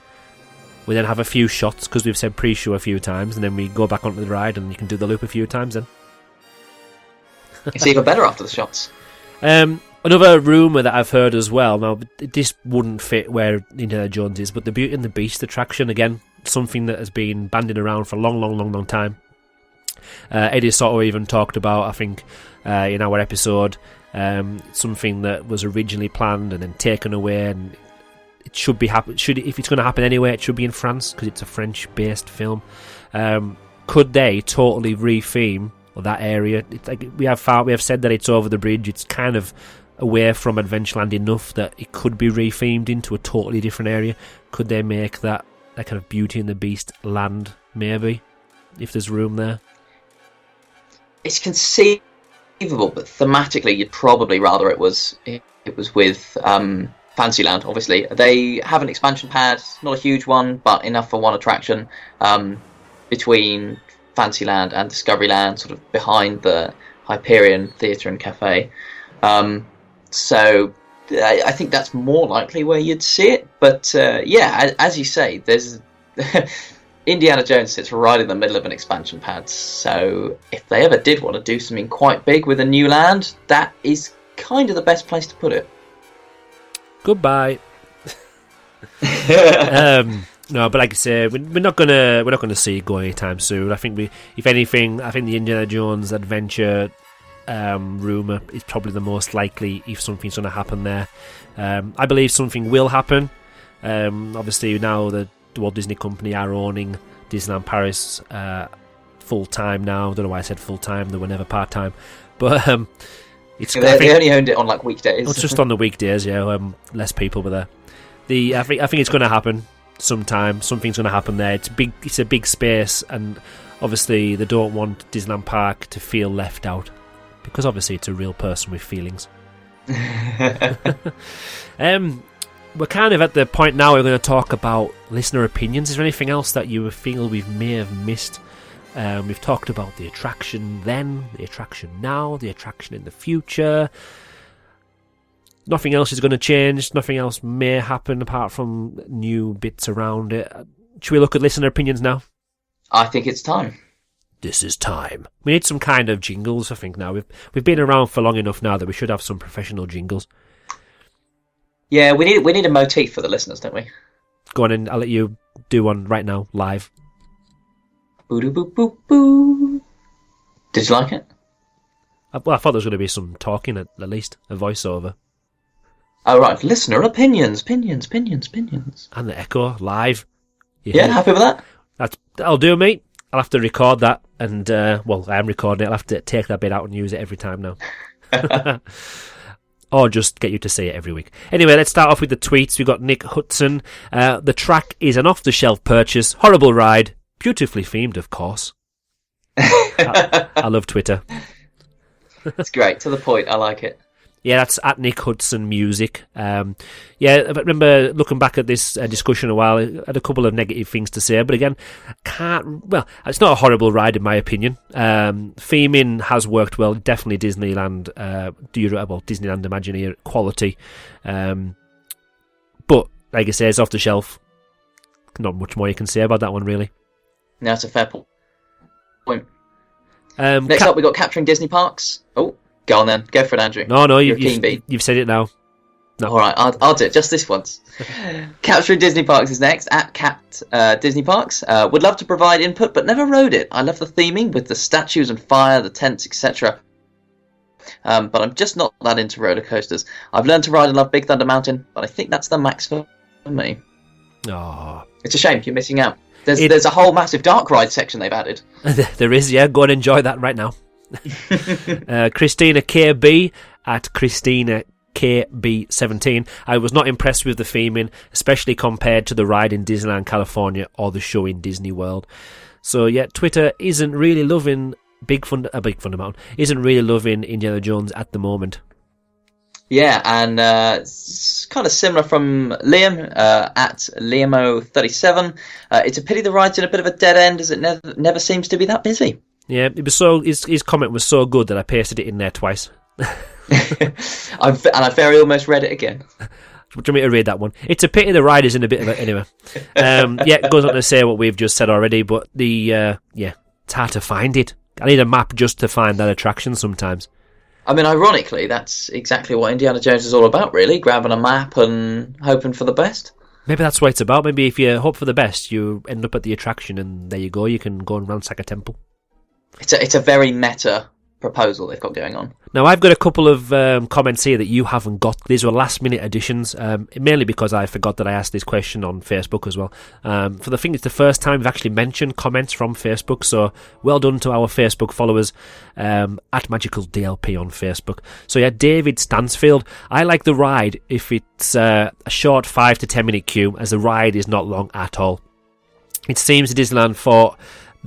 We then have a few shots, because we've said pre-show a few times, and then we go back onto the ride, and you can do the loop a few times then. It's even better after the shots. Another rumour that I've heard as well, now this wouldn't fit where Indiana Jones is, but the Beauty and the Beast attraction, again, something that has been bandied around for a long time. Eddie Soto even talked about, I think, in our episode, something that was originally planned and then taken away, and it should be if it's going to happen anyway, it should be in France because it's a French-based film. Could they totally retheme that area? It's like we have said that it's over the bridge. It's kind of away from Adventureland enough that it could be rethemed into a totally different area. Could they make that kind of Beauty and the Beast land? Maybe. if there's room there? It's conceivable, but thematically, you'd probably rather it was with Fantasyland. Obviously, they have an expansion pad, not a huge one, but enough for one attraction between Fantasyland and Discoveryland, sort of behind the Hyperion Theatre and Cafe. So I think that's more likely where you'd see it. But yeah, as you say, there's Indiana Jones sits right in the middle of an expansion pad. So if they ever did want to do something quite big with a new land, that is kind of the best place to put it. Goodbye. No, but like I say, we're not gonna see it go anytime soon. I think if anything, I think the Indiana Jones Adventure rumour is probably the most likely if something's going to happen there. I believe something will happen. Obviously, now the Walt Disney Company are owning Disneyland Paris full time now. I don't know why I said full time; they were never part time. But they only owned it on like weekdays. It's just on the weekdays, yeah. Less people were there. I think it's going to happen sometime. Something's going to happen there. It's a big space, and obviously they don't want Disneyland Park to feel left out. Because obviously it's a real person with feelings. We're kind of at the point now where we're going to talk about listener opinions. Is there anything else that you feel we may have missed? We've talked about the attraction then, the attraction now, the attraction in the future. Nothing else is going to change. Nothing else may happen apart from new bits around it. Should we look at listener opinions now? I think it's time. This is time. We need some kind of jingles, I think, now. We've been around for long enough now that we should have some professional jingles. Yeah, we need a motif for the listeners, don't we? Go on in, I'll let you do one right now, live. Boo-doo-boo-boo-boo. Did you like it? I thought there was going to be some talking, at least. A voiceover. Oh, right. Listener opinions. Pinions. And the echo, live. Yeah, happy with that? That'll do, mate. I'll have to record that, and I am recording it. I'll have to take that bit out and use it every time now. Or just get you to say it every week. Anyway, let's start off with the tweets. We've got Nick Hudson. The track is an off-the-shelf purchase. Horrible ride. Beautifully themed, of course. I love Twitter. It's great. To the point. I like it. Yeah, that's at Nick Hudson Music. Yeah, I remember looking back at this discussion a while. I had a couple of negative things to say, but again, it's not a horrible ride in my opinion. Theming has worked well. Definitely Disneyland, Disneyland Imagineer quality. But like I say, it's off the shelf. Not much more you can say about that one, really. No, that's a fair point. Next up, we got Capturing Disney Parks. Oh. Go on then. Go for it, Andrew. No, you've said it now. No. All right, I'll do it just this once. Capturing Disney Parks is next, at Capt Disney Parks. Would love to provide input, but never rode it. I love the theming with the statues and fire, the tents, etc. But I'm just not that into roller coasters. I've learned to ride and love Big Thunder Mountain, but I think that's the max for me. Oh. It's a shame, you're missing out. There's a whole massive dark ride section they've added. There is, yeah. Go and enjoy that right now. Christina KB at Christina KB17. I was not impressed with the theming, especially compared to the ride in Disneyland California or the show in Disney World. So yeah, Twitter isn't really loving Big Thunder Mountain. Isn't really loving Indiana Jones at the moment. Yeah, and it's kind of similar from Liam at Liamo37. It's a pity the ride's in a bit of a dead end, as it never seems to be that busy. Yeah, it was so. His comment was so good that I pasted it in there twice. I very almost read it again. Do you want me to read that one? It's a pity the ride is in a bit of it anyway. Yeah, it goes on to say what we've just said already, but it's hard to find it. I need a map just to find that attraction sometimes. I mean, ironically, that's exactly what Indiana Jones is all about, really. Grabbing a map and hoping for the best. Maybe that's what it's about. Maybe if you hope for the best, you end up at the attraction and there you go. You can go and ransack a temple. It's a very meta proposal they've got going on. Now, I've got a couple of comments here that you haven't got. These were last-minute additions, mainly because I forgot that I asked this question on Facebook as well. It's the first time we've actually mentioned comments from Facebook, so well done to our Facebook followers at Magical DLP on Facebook. So yeah, David Stansfield, I like the ride if it's a short 5 to 10 minute queue, as the ride is not long at all. It seems Disneyland thought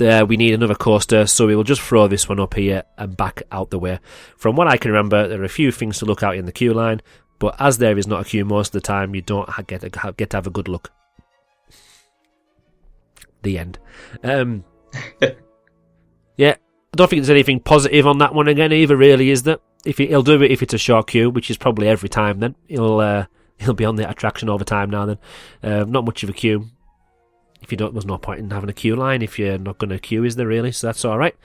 we need another coaster, so we will just throw this one up here and back out the way. From what I can remember, there are a few things to look out in the queue line, but as there is not a queue most of the time, you don't get to have a good look. The end. Yeah, I don't think there's anything positive on that one again either, really, is there? He'll do it if it's a short queue, which is probably every time then. He'll be on the attraction over time now then. Not much of a queue. There's no point in having a queue line if you're not going to queue, is there really? So that's alright.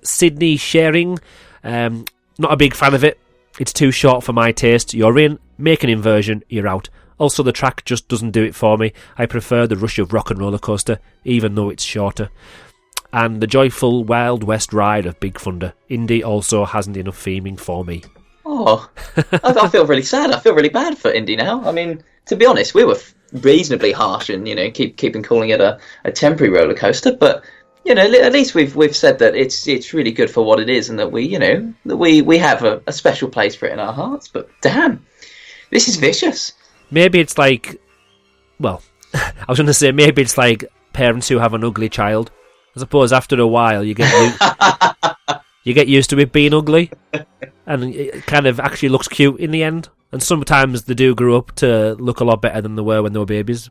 Sydney Sharing, not a big fan of it. It's too short for my taste. You're in, make an inversion, you're out. Also, the track just doesn't do it for me. I prefer the Rush of Rock and Roller Coaster, even though it's shorter. And the joyful Wild West ride of Big Thunder. Indy also hasn't enough theming for me. Oh, I feel really sad. I feel really bad for Indy now. I mean, to be honest, we were reasonably harsh and keeping calling it a temporary roller coaster, but at least we've said that it's really good for what it is, and that we have a special place for it in our hearts. But damn, this is vicious. Maybe it's like, well, I was going to say maybe it's like parents who have an ugly child. I suppose after a while you get used to it being ugly, and it kind of actually looks cute in the end. And sometimes they do grow up to look a lot better than they were when they were babies.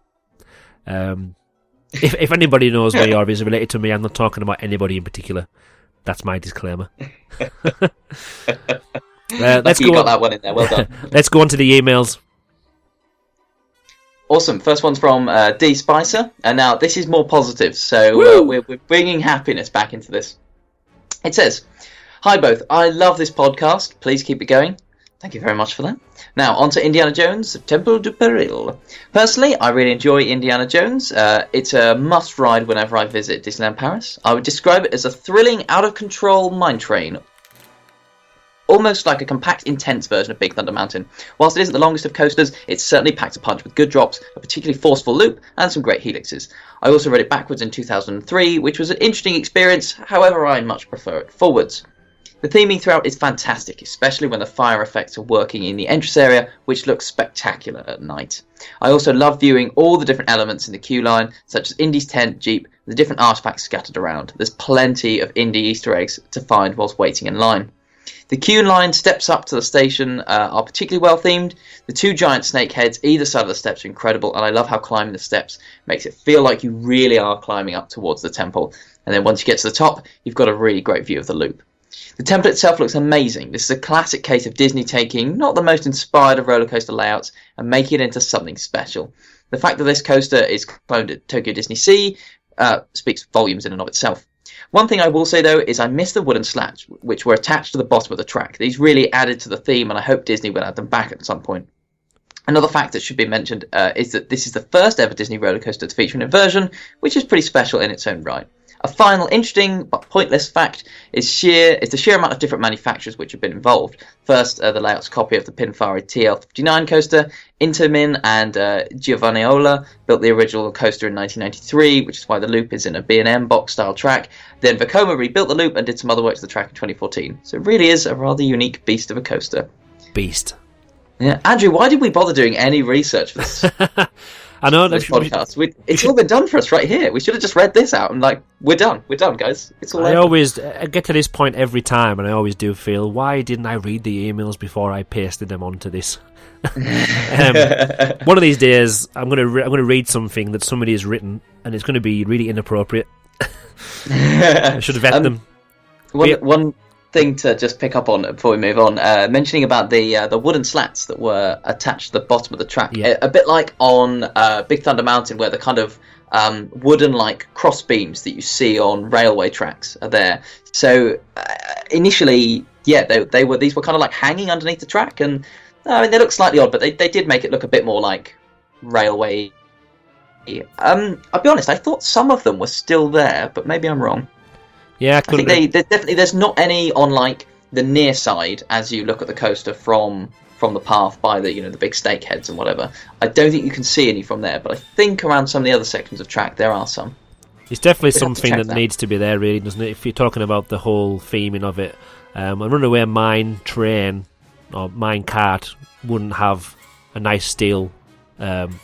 If anybody knows me or is related to me, I'm not talking about anybody in particular. That's my disclaimer. Let's go. Got that one in there. Well done. Let's go on to the emails. Awesome. First one's from D Spicer, and now this is more positive. So we're bringing happiness back into this. It says, "Hi both. I love this podcast. Please keep it going." Thank you very much for that. Now, on to Indiana Jones, Temple du Péril. Personally, I really enjoy Indiana Jones. It's a must-ride whenever I visit Disneyland Paris. I would describe it as a thrilling, out-of-control mine train. Almost like a compact, intense version of Big Thunder Mountain. Whilst it isn't the longest of coasters, it certainly packs a punch with good drops, a particularly forceful loop, and some great helixes. I also rode it backwards in 2003, which was an interesting experience, however I much prefer it forwards. The theming throughout is fantastic, especially when the fire effects are working in the entrance area, which looks spectacular at night. I also love viewing all the different elements in the queue line, such as Indy's tent, Jeep, the different artifacts scattered around. There's plenty of Indy Easter eggs to find whilst waiting in line. The queue line steps up to the station are particularly well themed. The two giant snake heads either side of the steps are incredible, and I love how climbing the steps makes it feel like you really are climbing up towards the temple. And then once you get to the top, you've got a really great view of the loop. The temple itself looks amazing. This is a classic case of Disney taking not the most inspired of roller coaster layouts and making it into something special. The fact that this coaster is cloned at Tokyo Disney Sea speaks volumes in and of itself. One thing I will say though is I miss the wooden slats which were attached to the bottom of the track. These really added to the theme, and I hope Disney will add them back at some point. Another fact that should be mentioned is that this is the first ever Disney roller coaster to feature an inversion, which is pretty special in its own right. A final interesting but pointless fact is the sheer amount of different manufacturers which have been involved. First, the layout's copy of the Pininfarina TL59 coaster. Intermin and Giovanniola built the original coaster in 1993, which is why the loop is in a B&M box-style track. Then Vekoma rebuilt the loop and did some other work to the track in 2014. So it really is a rather unique beast of a coaster. Beast. Yeah, Andrew, why did we bother doing any research for this? I know this podcast. It's all been done for us right here. We should have just read this out and we're done, guys. It's all. I get to this point every time, and I always do feel, why didn't I read the emails before I pasted them onto this? One of these days, I'm gonna read something that somebody has written, and it's going to be really inappropriate. I should vet them. One thing to just pick up on before we move on, mentioning about the wooden slats that were attached to the bottom of the track, a bit like on Big Thunder Mountain, where the kind of wooden cross beams that you see on railway tracks are there. So initially, these were kind of hanging underneath the track, and I mean they look slightly odd, but they did make it look a bit more like railway. I'll be honest, I thought some of them were still there, but maybe I'm wrong. Yeah, I think there's not any on the near side as you look at the coaster from the path by the big stake heads and whatever. I don't think you can see any from there, but I think around some of the other sections of track there are some. It's definitely something that needs to be there, really, doesn't it? If you're talking about the whole theming of it, a runaway mine train or mine cart wouldn't have a nice steel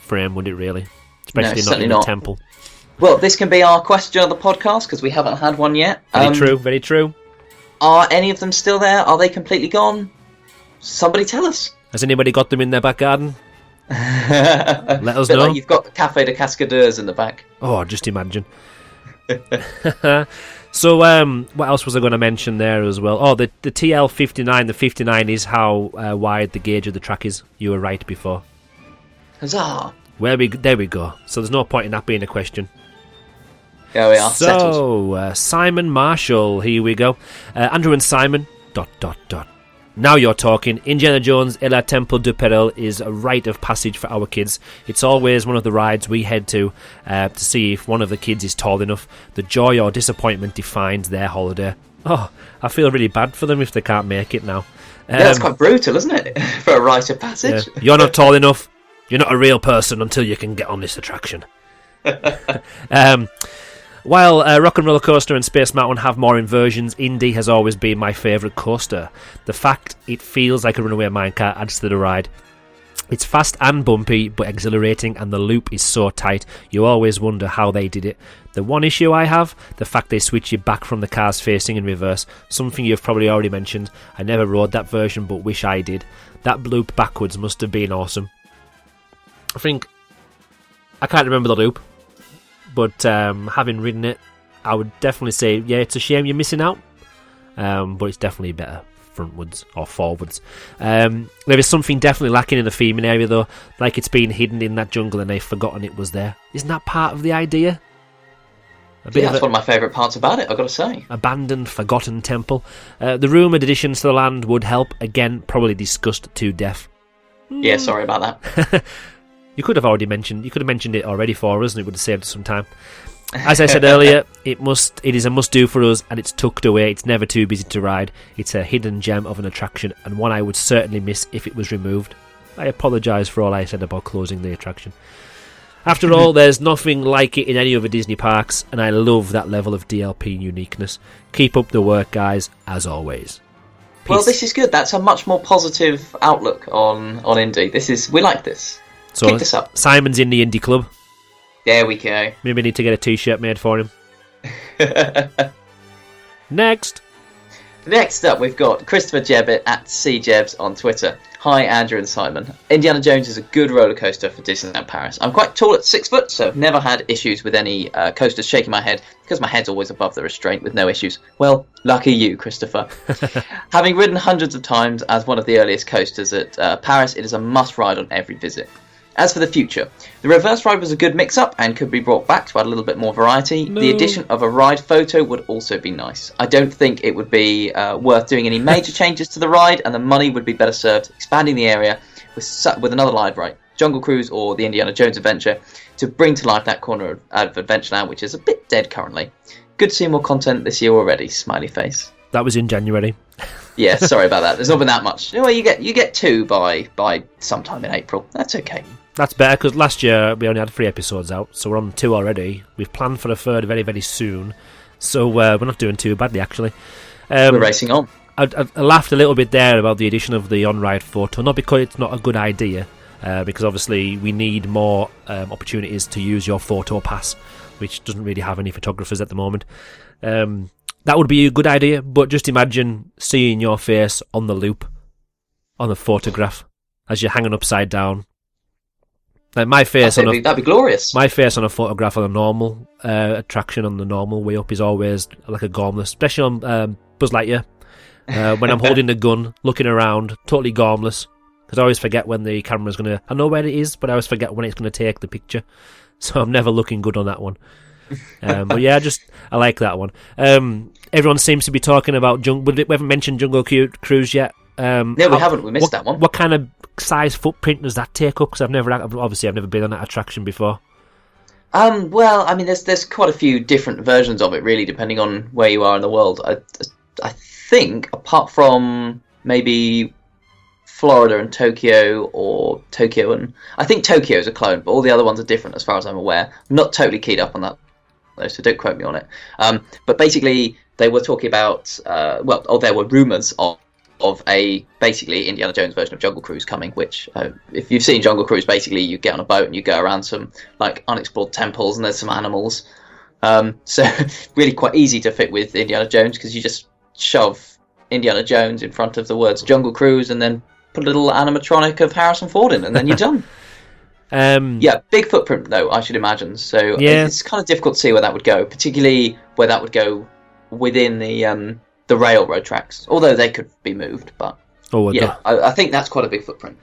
frame, would it really? Especially not in the temple. Well, this can be our question of the podcast, because we haven't had one yet. Very true, very true. Are any of them still there? Are they completely gone? Somebody tell us. Has anybody got them in their back garden? Let us know. Like you've got Café de Cascadeurs in the back. Oh, just imagine. So, what else was I going to mention there as well? Oh, the TL59. The 59 is how wide the gauge of the track is. You were right before. Huzzah! There we go. So there's no point in that being a question. There we are. So, Simon Marshall. Here we go. Andrew and Simon. ... Now you're talking. Indiana Jones et la Temple de Péril is a rite of passage for our kids. It's always one of the rides we head to see if one of the kids is tall enough. The joy or disappointment defines their holiday. Oh, I feel really bad for them if they can't make it now. Yeah, that's quite brutal, isn't it? For a rite of passage. Yeah. You're not tall enough. You're not a real person until you can get on this attraction. While Rock and Roller Coaster and Space Mountain have more inversions, Indy has always been my favourite coaster. The fact it feels like a runaway minecart adds to the ride. It's fast and bumpy, but exhilarating, and the loop is so tight, you always wonder how they did it. The one issue I have, the fact they switch you back from the cars facing in reverse, something you've probably already mentioned. I never rode that version, but wish I did. That loop backwards must have been awesome. I can't remember the loop. But having ridden it, I would definitely say, yeah, it's a shame you're missing out. But it's definitely better frontwards or forwards. There is something definitely lacking in the theming area, though. Like it's been hidden in that jungle and they've forgotten it was there. Isn't that part of the idea? That's one of my favourite parts about it, I've got to say. Abandoned, forgotten temple. The rumoured additions to the land would help. Again, probably discussed to death. Yeah, sorry about that. You could have mentioned it already for us, and it would have saved us some time. As I said earlier, it is a must-do for us, and it's tucked away. It's never too busy to ride. It's a hidden gem of an attraction, and one I would certainly miss if it was removed. I apologise for all I said about closing the attraction. After all, there's nothing like it in any other Disney parks, and I love that level of DLP uniqueness. Keep up the work, guys, as always. Peace. Well, this is good. That's a much more positive outlook on Indy. We like this. So kick this up. Simon's in the Indie Club. There we go. Maybe need to get a t-shirt made for him. Next up, we've got Christopher Jebbett at CJebs on Twitter. Hi, Andrew and Simon. Indiana Jones is a good roller coaster for Disneyland Paris. I'm quite tall at 6 foot, so I've never had issues with any coasters shaking my head, because my head's always above the restraint with no issues. Well, lucky you, Christopher. Having ridden hundreds of times as one of the earliest coasters at Paris, it is a must ride on every visit. As for the future, the reverse ride was a good mix-up and could be brought back to add a little bit more variety. No. The addition of a ride photo would also be nice. I don't think it would be worth doing any major changes to the ride, and the money would be better served expanding the area with another live ride, Jungle Cruise or the Indiana Jones Adventure, to bring to life that corner of Adventureland, which is a bit dead currently. Good to see more content this year already, smiley face. That was in January. Yeah, sorry about that. There's not been that much. Well, you get 2 by sometime in April. That's okay. That's better, because last year we only had 3 episodes out, so we're on 2 already. We've planned for a 3rd very, very soon, so we're not doing too badly, actually. We're racing on. I laughed a little bit there about the addition of the on-ride photo, not because it's not a good idea, because obviously we need more opportunities to use your photo pass, which doesn't really have any photographers at the moment. That would be a good idea, but just imagine seeing your face on the loop, on the photograph, as you're hanging upside down. Like my face that'd be glorious. My face on a photograph on a normal attraction on the normal way up is always like a gormless, especially on Buzz Lightyear. When I'm holding the gun, looking around, totally gormless. Because I always forget when the camera's going to... I know where it is, but I always forget when it's going to take the picture. So I'm never looking good on that one. But yeah, I like that one. Everyone seems to be talking about... We haven't mentioned Jungle Cruise yet. No, we haven't. We missed that one. What kind of size footprint does that take up? Because I've never been on that attraction before. Well, I mean, there's quite a few different versions of it, really, depending on where you are in the world. I think, apart from maybe Florida and Tokyo, or Tokyo and... I think Tokyo is a clone, but all the other ones are different as far as I'm aware. I'm not totally keyed up on that, though, so don't quote me on it. But basically, they were talking about... there were rumours of of a basically Indiana Jones version of Jungle Cruise coming, which if you've seen Jungle Cruise, basically you get on a boat and you go around some like unexplored temples and there's some animals. So really quite easy to fit with Indiana Jones because you just shove Indiana Jones in front of the words Jungle Cruise and then put a little animatronic of Harrison Ford in and then you're done. Yeah, big footprint though, I should imagine. So it's kind of difficult to see where that would go, particularly where that would go within the railroad tracks, although they could be moved. But I think that's quite a big footprint.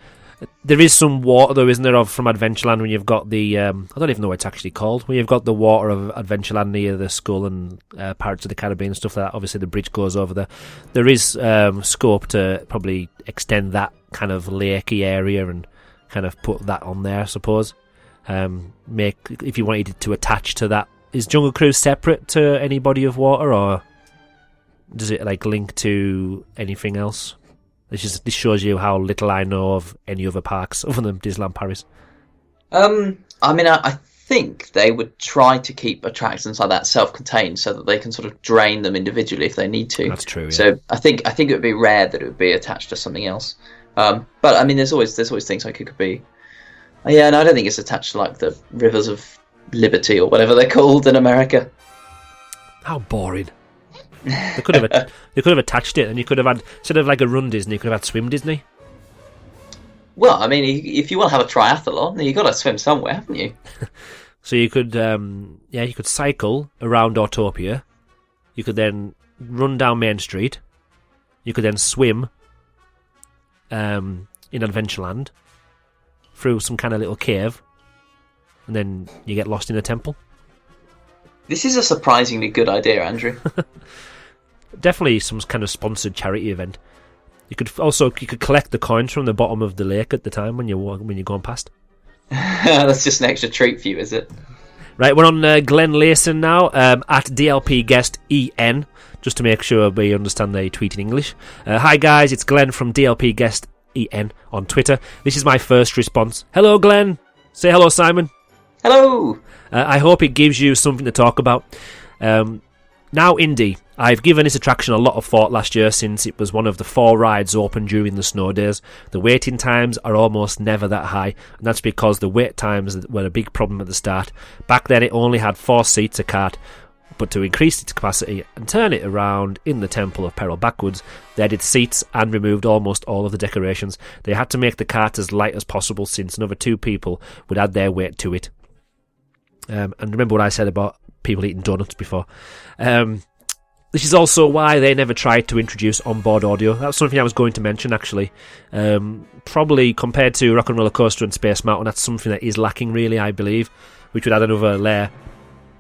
There is some water, though, isn't there, from Adventureland when you've got the... I don't even know what it's actually called. When you've got the water of Adventureland near the Skull and Pirates of the Caribbean and stuff like that. Obviously, the bridge goes over there. There is scope to probably extend that kind of lakey area and kind of put that on there, I suppose. If you wanted to attach to that. Is Jungle Cruise separate to any body of water, or does it like link to anything else? This shows you how little I know of any other parks other than Disneyland Paris. I think they would try to keep attractions like that self-contained so that they can sort of drain them individually if they need to. That's true. Yeah. So I think it would be rare that it would be attached to something else. But I mean, there's always things like it could be. Yeah, and I don't think it's attached to like the Rivers of Liberty or whatever they're called in America. How boring. They could have attached it, and you could have had, instead of like a Run Disney, you could have had Swim Disney. Well, I mean, if you want to have a triathlon, then you've got to swim somewhere, haven't you? So you could, you could cycle around Autopia. You could then run down Main Street. You could then swim in Adventureland through some kind of little cave, and then you get lost in a temple. This is a surprisingly good idea, Andrew. Definitely some kind of sponsored charity event. You could collect the coins from the bottom of the lake at the time when you're going past. That's just an extra treat for you, is it? Right, we're on Glenn Layson now at DLP Guest EN, just to make sure we understand they tweet in English. Hi guys, it's Glenn from DLP Guest EN on Twitter. This is my first response. Hello, Glenn. Say hello, Simon. Hello. I hope it gives you something to talk about. Now, Indy. I've given this attraction a lot of thought last year since it was one of the 4 rides open during the snow days. The waiting times are almost never that high, and that's because the wait times were a big problem at the start. Back then it only had 4 seats a cart, but to increase its capacity and turn it around in the Temple of Peril backwards, they added seats and removed almost all of the decorations. They had to make the cart as light as possible since another 2 people would add their weight to it. And remember what I said about people eating donuts before. This is also why they never tried to introduce onboard audio. That's something I was going to mention, actually. Probably compared to Rock and Roller Coaster and Space Mountain, that's something that is lacking, really, I believe, which would add another layer.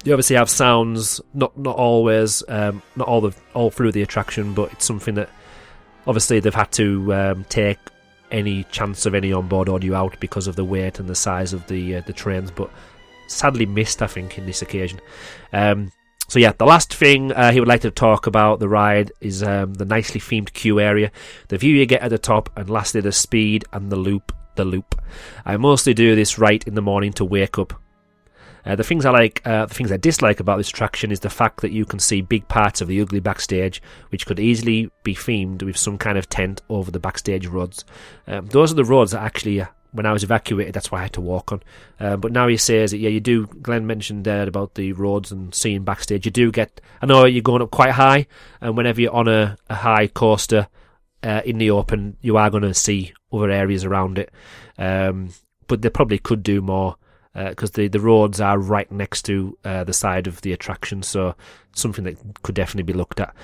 You obviously have sounds, not always, not all through the attraction, but it's something that obviously they've had to take any chance of any onboard audio out because of the weight and the size of the trains, but sadly missed, I think, in this occasion. So yeah, the last thing he would like to talk about the ride is the nicely themed queue area, the view you get at the top, and lastly the speed and the loop. I mostly do this right in the morning to wake up. The things I dislike about this attraction is the fact that you can see big parts of the ugly backstage, which could easily be themed with some kind of tent over the backstage roads. Those are the roads that actually, when I was evacuated, that's why I had to walk on. But now he says that, yeah, you do, Glenn mentioned about the roads and seeing backstage, you do get, I know you're going up quite high, and whenever you're on a high coaster in the open, you are going to see other areas around it. But they probably could do more, because the roads are right next to the side of the attraction, so something that could definitely be looked at.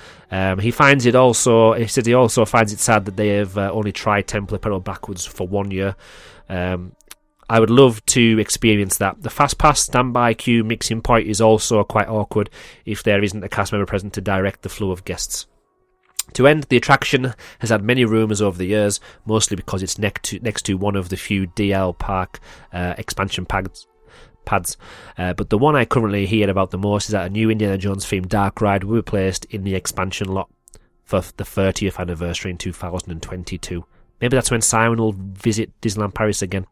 He says he also finds it sad that they have only tried Temple of Peril backwards for 1 year. I would love to experience that. The fast pass standby queue mixing point is also quite awkward if there isn't a cast member present to direct the flow of guests. To end, the attraction has had many rumours over the years, mostly because it's next to one of the few DL Park expansion pads. But the one I currently hear about the most is that a new Indiana Jones themed dark ride will be placed in the expansion lot for the 30th anniversary in 2022. Maybe that's when Simon will visit Disneyland Paris again.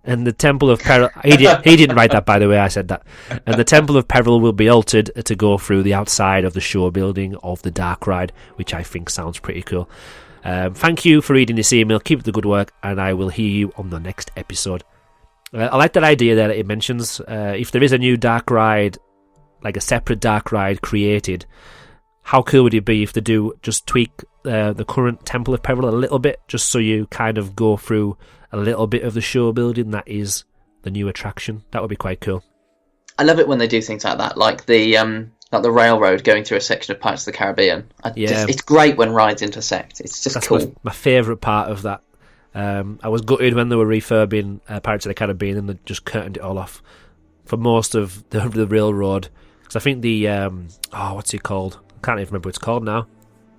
And the Temple of Peril... He didn't write that, by the way, I said that. And the Temple of Peril will be altered to go through the outside of the show building of the dark ride, which I think sounds pretty cool. Thank you for reading this email. Keep up the good work, and I will hear you on the next episode. I like that idea there that it mentions. If there is a new dark ride, like a separate dark ride created, how cool would it be if they do just tweak the current Temple of Peril a little bit, just so you kind of go through a little bit of the show building that is the new attraction? That would be quite cool. I love it when they do things like that, like the railroad going through a section of Pirates of the Caribbean. It's great when rides intersect. It's just cool. My favourite part of that. I was gutted when they were refurbing Pirates of the Caribbean and they just curtained it all off for most of the railroad. Because I think the what's it called? I can't even remember what it's called now.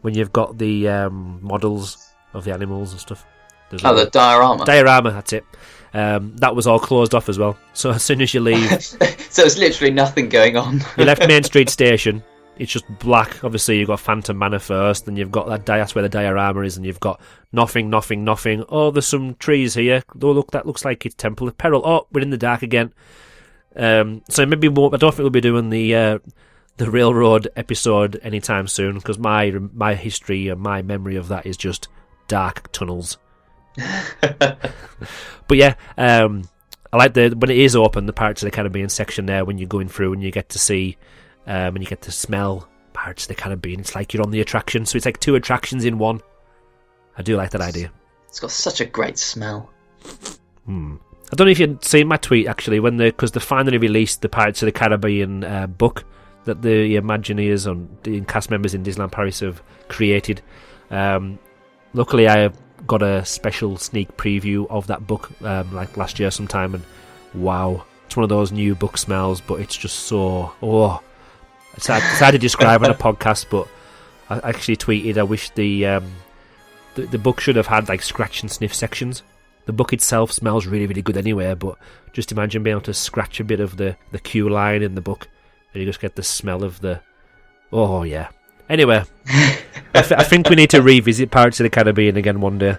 When you've got the models of the animals and stuff. The diorama. Diorama, that's it. That was all closed off as well. So as soon as you leave... So it's literally nothing going on. You left Main Street Station, it's just black. Obviously, you've got Phantom Manor first, then you've got that's where the diorama is, and you've got nothing. Oh, there's some trees here. Oh, look, that looks like it's Temple of Peril. Oh, we're in the dark again. So maybe I don't think we'll be doing the railroad episode anytime soon, because my history and my memory of that is just dark tunnels. But yeah, I like when it is open, the Pirates of the Caribbean section there, when you're going through and you get to see and you get to smell Pirates of the Caribbean. It's like you're on the attraction, so it's like two attractions in one. I do like that idea. It's got such a great smell. I don't know if you'd seen my tweet actually, because they finally released the Pirates of the Caribbean book that the Imagineers and the cast members in Disneyland Paris have created. Luckily, I got a special sneak preview of that book like last year sometime, and wow, it's one of those new book smells, but it's just so it's hard to describe on a podcast. But I actually tweeted I wish the book should have had like scratch and sniff sections. The book itself smells really, really good anyway, but just imagine being able to scratch a bit of the queue line in the book and you just get the smell of the... Oh, yeah. Anyway, I think we need to revisit Pirates of the Caribbean again one day,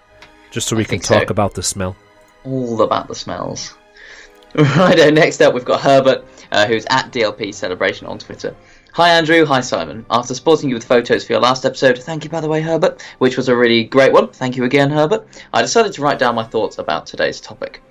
just so we can talk about the smell. All about the smells. Righto, next up we've got Herbert, who's at DLP Celebration on Twitter. Hi Andrew, hi Simon. After supporting you with photos for your last episode, thank you by the way Herbert, which was a really great one, thank you again Herbert, I decided to write down my thoughts about today's topic.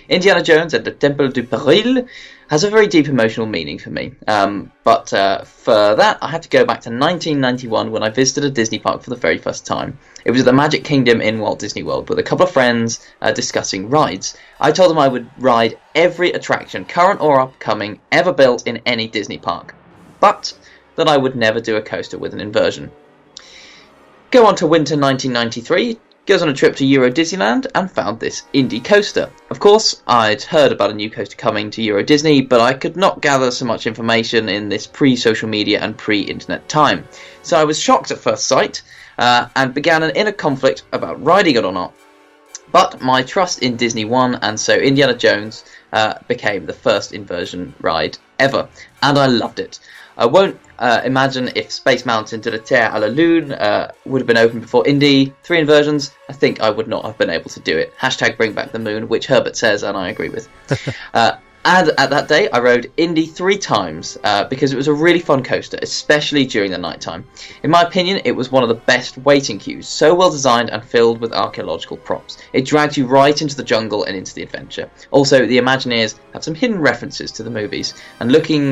Indiana Jones and the Temple du Péril has a very deep emotional meaning for me. But for that, I had to go back to 1991 when I visited a Disney park for the very first time. It was at the Magic Kingdom in Walt Disney World with a couple of friends discussing rides. I told them I would ride every attraction, current or upcoming, ever built in any Disney park, but that I would never do a coaster with an inversion. Go on to winter 1993. Goes on a trip to Euro Disneyland and found this Indy coaster. Of course, I'd heard about a new coaster coming to Euro Disney, but I could not gather so much information in this pre-social media and pre-internet time. So I was shocked at first sight and began an inner conflict about riding it or not. But my trust in Disney won, and so Indiana Jones became the first inversion ride ever, and I loved it. I won't imagine if Space Mountain de la Terre à la Lune would have been open before Indy. 3 inversions, I think I would not have been able to do it. Hashtag bring back the moon, which Herbert says, and I agree with. And at that day, I rode Indy 3 times because it was a really fun coaster, especially during the night time. In my opinion, it was one of the best waiting queues, so well designed and filled with archaeological props. It dragged you right into the jungle and into the adventure. Also, the Imagineers have some hidden references to the movies, and looking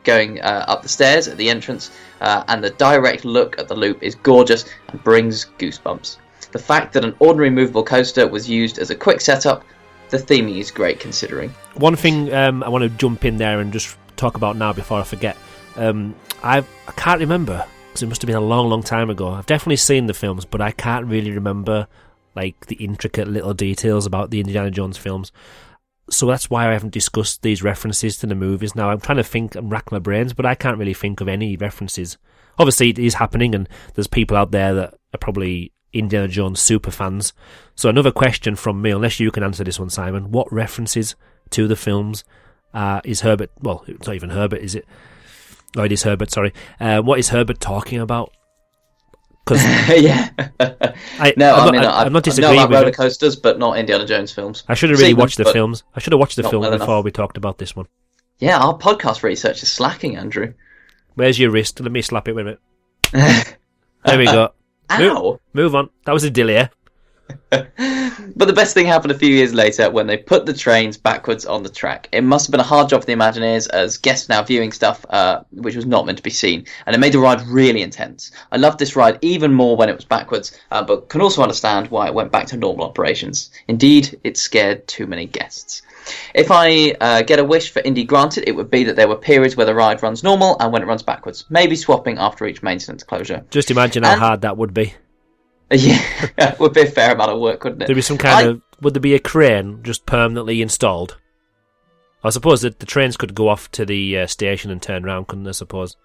going up the stairs at the entrance, and the direct look at the loop is gorgeous and brings goosebumps. The fact that an ordinary movable coaster was used as a quick setup, the theming is great considering. One thing I want to jump in there and just talk about now before I forget. I can't remember, because it must have been a long, long time ago. I've definitely seen the films, but I can't really remember like the intricate little details about the Indiana Jones films. So that's why I haven't discussed these references to the movies. Now I'm trying to think and rack my brains, but I can't really think of any references. Obviously it is happening, and there's people out there that are probably Indiana Jones super fans. So another question from me, unless you can answer this one, Simon. What references to the films is Herbert... Well, it's not even Herbert, is it? Oh, it is Herbert, sorry. What is Herbert talking about? Yeah. I'm not disagreeing with roller it. coasters, but not Indiana Jones films. I should have really watched the films. I should have watched the film before we talked about this one. Yeah, our podcast research is slacking, Andrew. Where's your wrist? Let me slap it with it. There we go. Ow! Move on. That was a delay. But the best thing happened a few years later when they put the trains backwards on the track. It must have been a hard job for the Imagineers, as guests now viewing stuff which was not meant to be seen, and it made the ride really intense. I loved this ride even more when it was backwards, but can also understand why it went back to normal operations. Indeed, it scared too many guests. If I get a wish for Indy granted, it would be that there were periods where the ride runs normal and when it runs backwards, maybe swapping after each maintenance closure. Just imagine how hard that would be. Yeah, it would be a fair amount of work, wouldn't it? There'd be some kind of... Would there be a crane just permanently installed? I suppose that the trains could go off to the station and turn around, couldn't they, I suppose?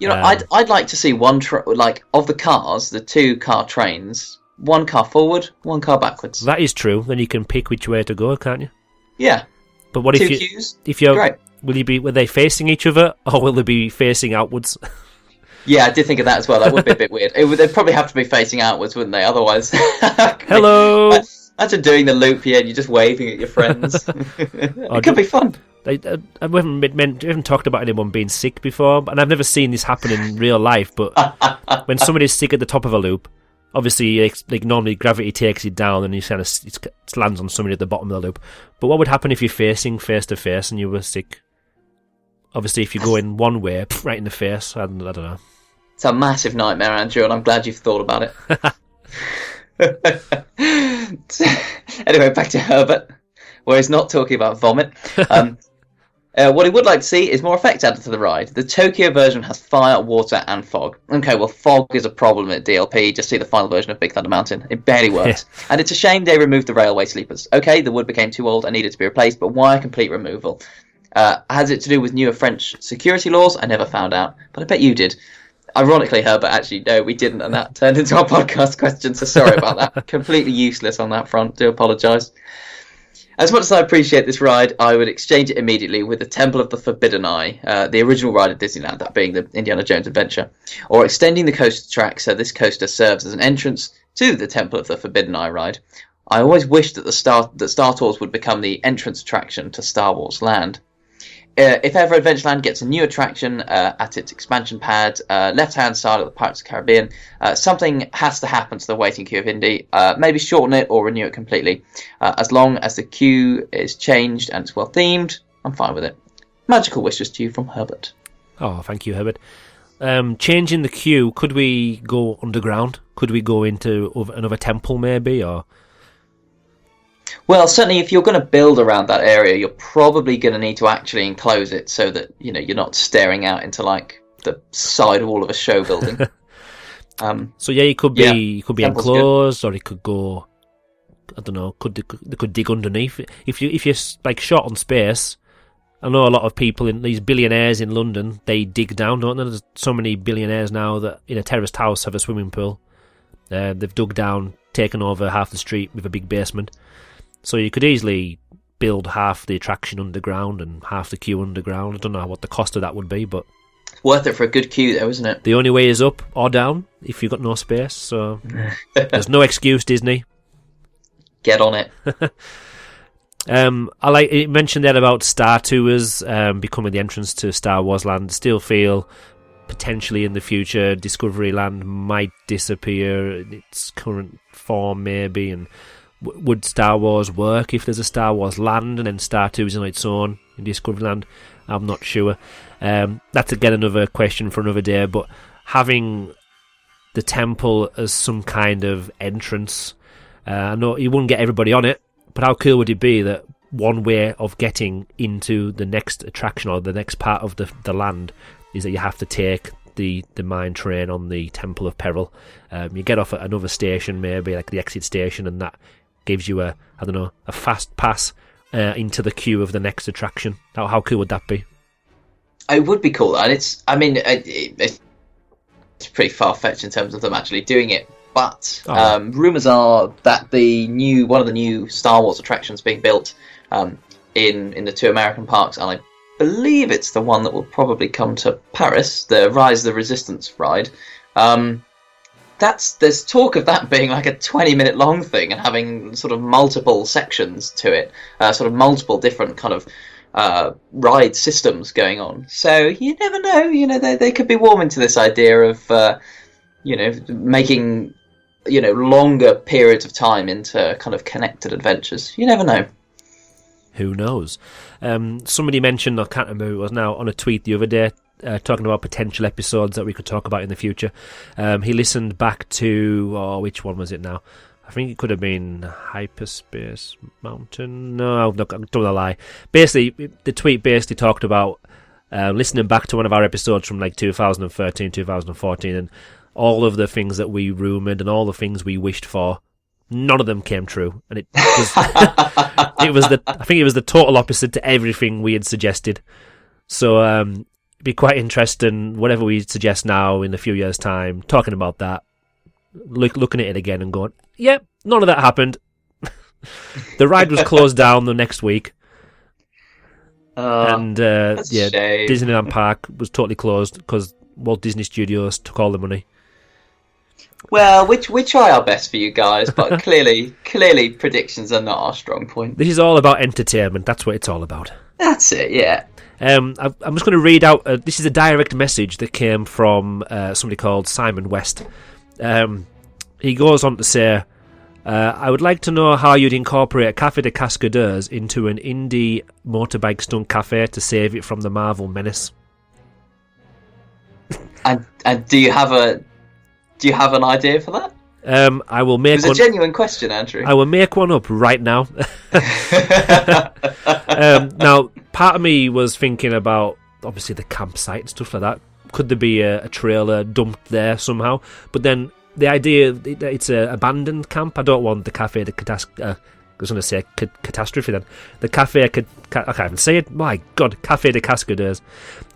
You know, I'd like to see one... of the cars, the 2-car trains, 1 car forward, 1 car backwards. That is true. Then you can pick which way to go, can't you? Yeah. But what if 2 you... queues? If you're... Great. Were they facing each other, or will they be facing outwards? Yeah, I did think of that as well. That would be a bit weird. They'd probably have to be facing outwards, wouldn't they? Otherwise... Hello! Imagine doing the loop here and you're just waving at your friends. It could be fun. We haven't talked about anyone being sick before, and I've never seen this happen in real life, but when somebody's sick at the top of a loop, obviously normally gravity takes you down and you kind of it lands on somebody at the bottom of the loop. But what would happen if you're facing face to face and you were sick? Obviously, if you go in one way, right in the face, I don't know. It's a massive nightmare, Andrew, and I'm glad you've thought about it. Anyway, back to Herbert, where he's not talking about vomit. What he would like to see is more effects added to the ride. The Tokyo version has fire, water, and fog. Okay, well, fog is a problem at DLP. Just see the final version of Big Thunder Mountain. It barely works. And it's a shame they removed the railway sleepers. Okay, the wood became too old and needed to be replaced, but why a complete removal? Has it to do with newer French security laws? I never found out, but I bet you did. Ironically, Herbert, actually, no, we didn't, and that turned into our podcast question, so sorry about that. Completely useless on that front. Do apologise. As much as I appreciate this ride, I would exchange it immediately with the Temple of the Forbidden Eye, the original ride at Disneyland, that being the Indiana Jones adventure, or extending the coaster track so this coaster serves as an entrance to the Temple of the Forbidden Eye ride. I always wished that Star Tours would become the entrance attraction to Star Wars Land. If ever Adventureland gets a new attraction at its expansion pad, left-hand side of the Pirates of the Caribbean, something has to happen to the waiting queue of Indy. Maybe shorten it or renew it completely. As long as the queue is changed and it's well-themed, I'm fine with it. Magical wishes to you from Herbert. Oh, thank you, Herbert. Changing the queue, could we go underground? Could we go into another temple, maybe, or... Well, certainly if you're going to build around that area, you're probably going to need to actually enclose it so that, you know, you're not staring out into, like, the side wall of a show building. So yeah, it could be enclosed, or it could go, I don't know, they could dig underneath. If you're like short on space, I know a lot of people, in these billionaires in London, they dig down, don't they? There's so many billionaires now that in a terraced house have a swimming pool. They've dug down, taken over half the street with a big basement. So you could easily build half the attraction underground and half the queue underground. I don't know what the cost of that would be, but... It's worth it for a good queue, though, isn't it? The only way is up or down if you've got no space, so... There's no excuse, Disney. Get on it. I like it mentioned there about Star Tours becoming the entrance to Star Wars Land. Still feel potentially in the future Discovery Land might disappear in its current form, maybe, and... Would Star Wars work if there's a Star Wars Land and then Star Tours on its own in Discovery Land? I'm not sure. That's again another question for another day, but having the temple as some kind of entrance, I know you wouldn't get everybody on it, but how cool would it be that one way of getting into the next attraction or the next part of the land is that you have to take the mine train on the Temple of Péril. You get off at another station, maybe like the exit station, and that gives you a fast pass into the queue of the next attraction. How cool would that be? It would be cool, and it's pretty far-fetched in terms of them actually doing it, but rumours are that one of the new Star Wars attractions being built in the 2 American parks, and I believe it's the one that will probably come to Paris, the Rise of the Resistance ride. There's talk of that being like a 20-minute long thing and having sort of multiple sections to it, sort of multiple different kind of ride systems going on. So you never know, they could be warming to this idea of making longer periods of time into kind of connected adventures. You never know. Who knows? Somebody mentioned, I can't remember who it was now, on a tweet the other day, talking about potential episodes that we could talk about in the future. He listened back to, which one was it now? I think it could have been Hyperspace Mountain. No, look, I don't want to lie. Basically, the tweet basically talked about listening back to one of our episodes from like 2013, 2014, and all of the things that we rumoured and all the things we wished for, none of them came true. And it was, I think it was the total opposite to everything we had suggested. So it'd be quite interesting, whatever we suggest now in a few years' time, talking about that, looking at it again and going, yep, none of that happened. The ride was closed down the next week. Disneyland Park was totally closed because Walt Disney Studios took all the money. Well, we try our best for you guys, but clearly predictions are not our strong point. This is all about entertainment. That's what it's all about. That's it, yeah. I'm just going to read out. This is a direct message that came from somebody called Simon West. He goes on to say, I would like to know how you'd incorporate a Café de Cascadeurs into an indie motorbike stunt cafe to save it from the Marvel menace. And do you have an idea for that? I will make. It was a genuine question, Andrew. I will make one up right now. Now, part of me was thinking about obviously the campsite and stuff like that. Could there be a trailer dumped there somehow? But then the idea that it's an abandoned camp. I don't want the Café de Catastrophe. I was going to say catastrophe then. The Café I can't even say it. My God, Café de Cascadeurs.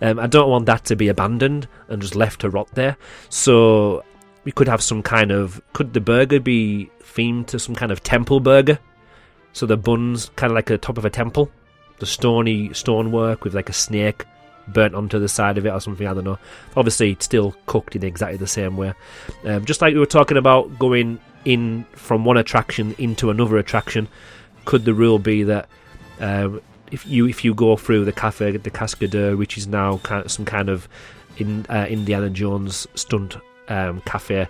I don't want that to be abandoned and just left to rot there. So we could have some kind of... Could the burger be themed to some kind of temple burger? So the bun's kind of like the top of a temple. The stony stonework with like a snake burnt onto the side of it or something, I don't know. Obviously, it's still cooked in exactly the same way. Just like we were talking about going in from one attraction into another attraction, could the rule be that if you go through the Café de Cascadeur, which is now some kind of Indiana Jones stunt cafe,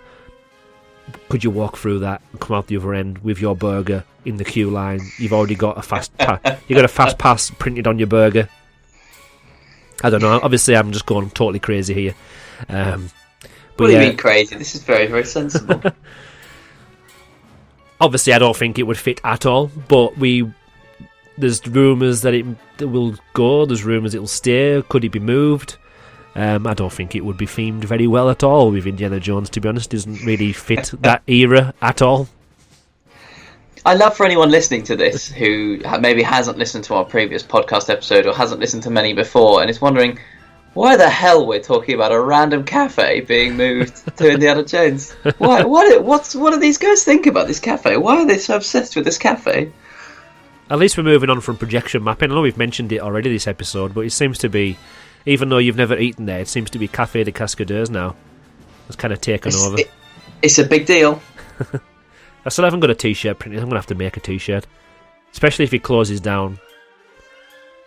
could you walk through that and come out the other end with your burger in the queue line? You've already got a fast pass printed on your burger. I don't know. Obviously, I'm just going totally crazy here. What do you mean crazy? This is very, very sensible. Obviously, I don't think it would fit at all. But there's rumours that it will go. There's rumours it'll stay. Could it be moved? I don't think it would be themed very well at all with Indiana Jones, to be honest. It doesn't really fit that era at all. I love for anyone listening to this who maybe hasn't listened to our previous podcast episode or hasn't listened to many before and is wondering why the hell we're talking about a random cafe being moved to Indiana Jones. Why? What do these guys think about this cafe? Why are they so obsessed with this cafe? At least we're moving on from projection mapping. I know we've mentioned it already this episode, but it seems to be, even though you've never eaten there, it seems to be Café de Cascadeurs now. It's kind of taken over. It's a big deal. I still haven't got a t-shirt printed. I'm going to have to make a t-shirt. Especially if it closes down.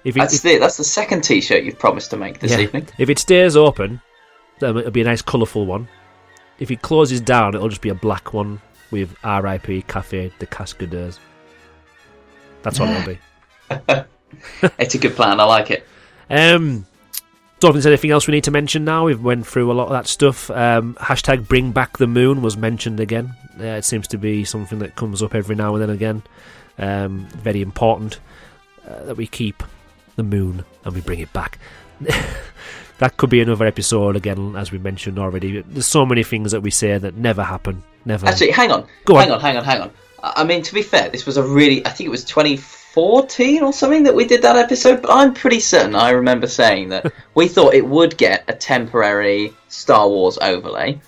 That's the second t-shirt you've promised to make this evening. If it stays open, then it'll be a nice colourful one. If it closes down, it'll just be a black one with R.I.P. Café de Cascadeurs. That's what it'll be. It's a good plan. I like it. Don't think there's anything else we need to mention now. We've went through a lot of that stuff. Hashtag Bring Back the Moon was mentioned again. It seems to be something that comes up every now and then again. Very important that we keep the moon and we bring it back. That could be another episode again, as we mentioned already. There's so many things that we say that never happen. Never. Actually, hang on. Hang on. I mean, to be fair, this was I think it was 2014 or something that we did that episode, but I'm pretty certain I remember saying that we thought it would get a temporary Star Wars overlay,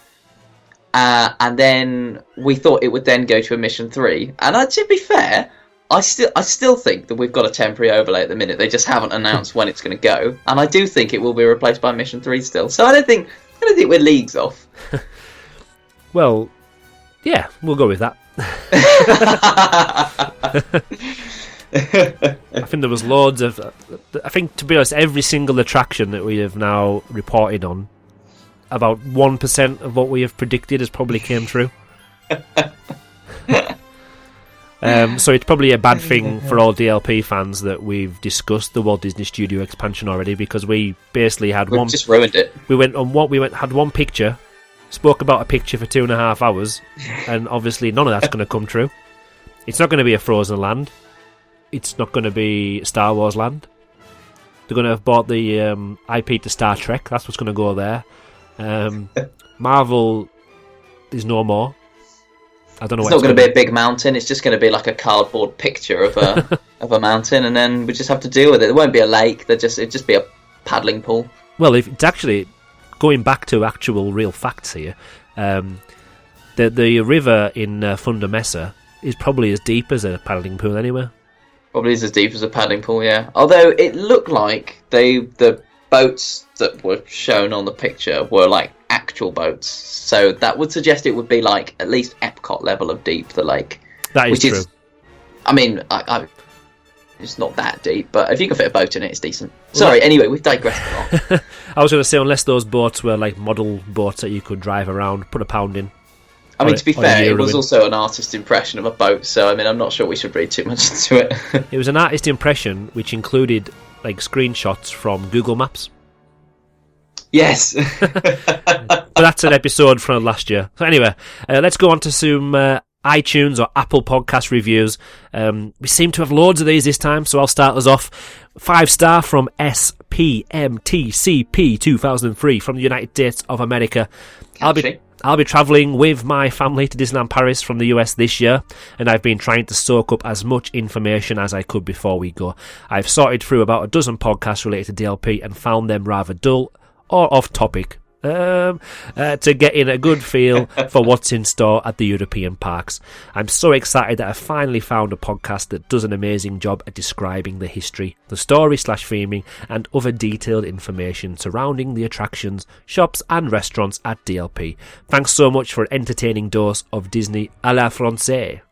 and then we thought it would then go to a Mission 3. And to be fair, I still think that we've got a temporary overlay at the minute. They just haven't announced when it's going to go, and I do think it will be replaced by Mission 3 still. So I don't think we're leagues off. Well, yeah, we'll go with that. I think there was loads of... I think, to be honest, every single attraction that we have now reported on about 1% of what we have predicted has probably came true. So it's probably a bad thing for all DLP fans that we've discussed the Walt Disney Studio expansion already, because we basically had We've just ruined it. Had one picture, spoke about a picture for 2.5 hours, and obviously none of that's going to come true. It's not going to be a Frozen Land. It's not going to be Star Wars Land. They're going to have bought the IP to Star Trek. That's what's going to go there. Marvel is no more. I don't know. It's not going to be a big mountain. It's just going to be like a cardboard picture of a of a mountain, and then we just have to deal with it. There won't be a lake. It'd just be a paddling pool. Well, if it's actually going back to actual real facts here, the river in Funda Mesa is probably as deep as a paddling pool anywhere. Probably is as deep as a paddling pool, yeah. Although it looked like the boats that were shown on the picture were like actual boats, so that would suggest it would be like at least Epcot level of deep, the lake. That is true. I mean, it's not that deep, but if you can fit a boat in it, it's decent. Sorry, anyway, we've digressed a lot. I was going to say, unless those boats were like model boats that you could drive around, put a pound in. I mean, to be fair, it was also an artist impression of a boat, so I mean, I'm not sure we should read too much into it. It was an artist impression which included like screenshots from Google Maps. Yes. But that's an episode from last year. So anyway, let's go on to some iTunes or Apple podcast reviews. We seem to have loads of these this time, so I'll start us off. 5-star from SPMTCP 2003 from the United States of America. I'll be travelling with my family to Disneyland Paris from the US this year, and I've been trying to soak up as much information as I could before we go. I've sorted through about a dozen podcasts related to DLP and found them rather dull or off topic. To get in a good feel for what's in store at the European parks. I'm so excited that I finally found a podcast that does an amazing job at describing the history, the story/theming, and other detailed information surrounding the attractions, shops and restaurants at DLP. Thanks so much for an entertaining dose of Disney à la Francais.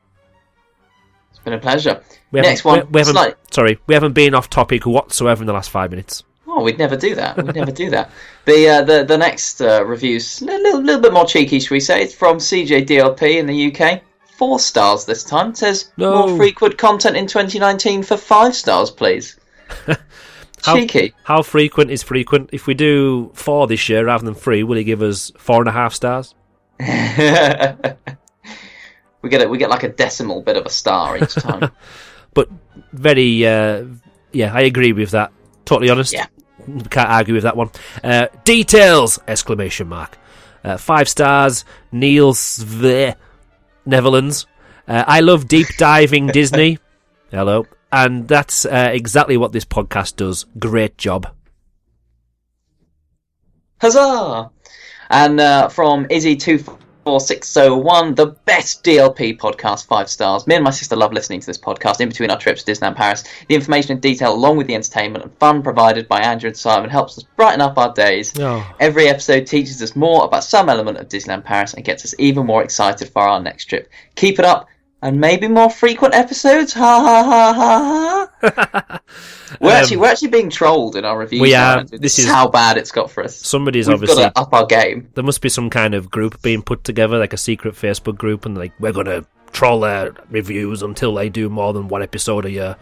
It's been a pleasure. We haven't been off topic whatsoever in the last 5 minutes. Oh, we'd never do that. The next review's a little bit more cheeky, should we say? It's from CJDLP in the UK. 4 stars this time. It says, more frequent content in 2019 for 5 stars, please. Cheeky. How frequent is frequent? If we do 4 this year rather than 3, will he give us 4.5 stars? We get like a decimal bit of a star each time. But very, I agree with that. Totally honest. Yeah. Can't argue with that one. Details! Exclamation mark. 5 stars. Niels Netherlands. I love deep diving Disney. Hello. And that's exactly what this podcast does. Great job. Huzzah! And from Izzy24601, the best DLP podcast, 5 stars. Me and my sister love listening to this podcast in between our trips to Disneyland Paris. The information and detail, along with the entertainment and fun provided by Andrew and Simon, helps us brighten up our days. Oh. Every episode teaches us more about some element of Disneyland Paris and gets us even more excited for our next trip. Keep it up, and maybe more frequent episodes. Ha ha ha ha ha. We're actually being trolled in our reviews. We are. This is how bad it's got for us. We've obviously got to up our game. There must be some kind of group being put together, like a secret Facebook group, and like we're going to troll their reviews until they do more than 1 episode a year.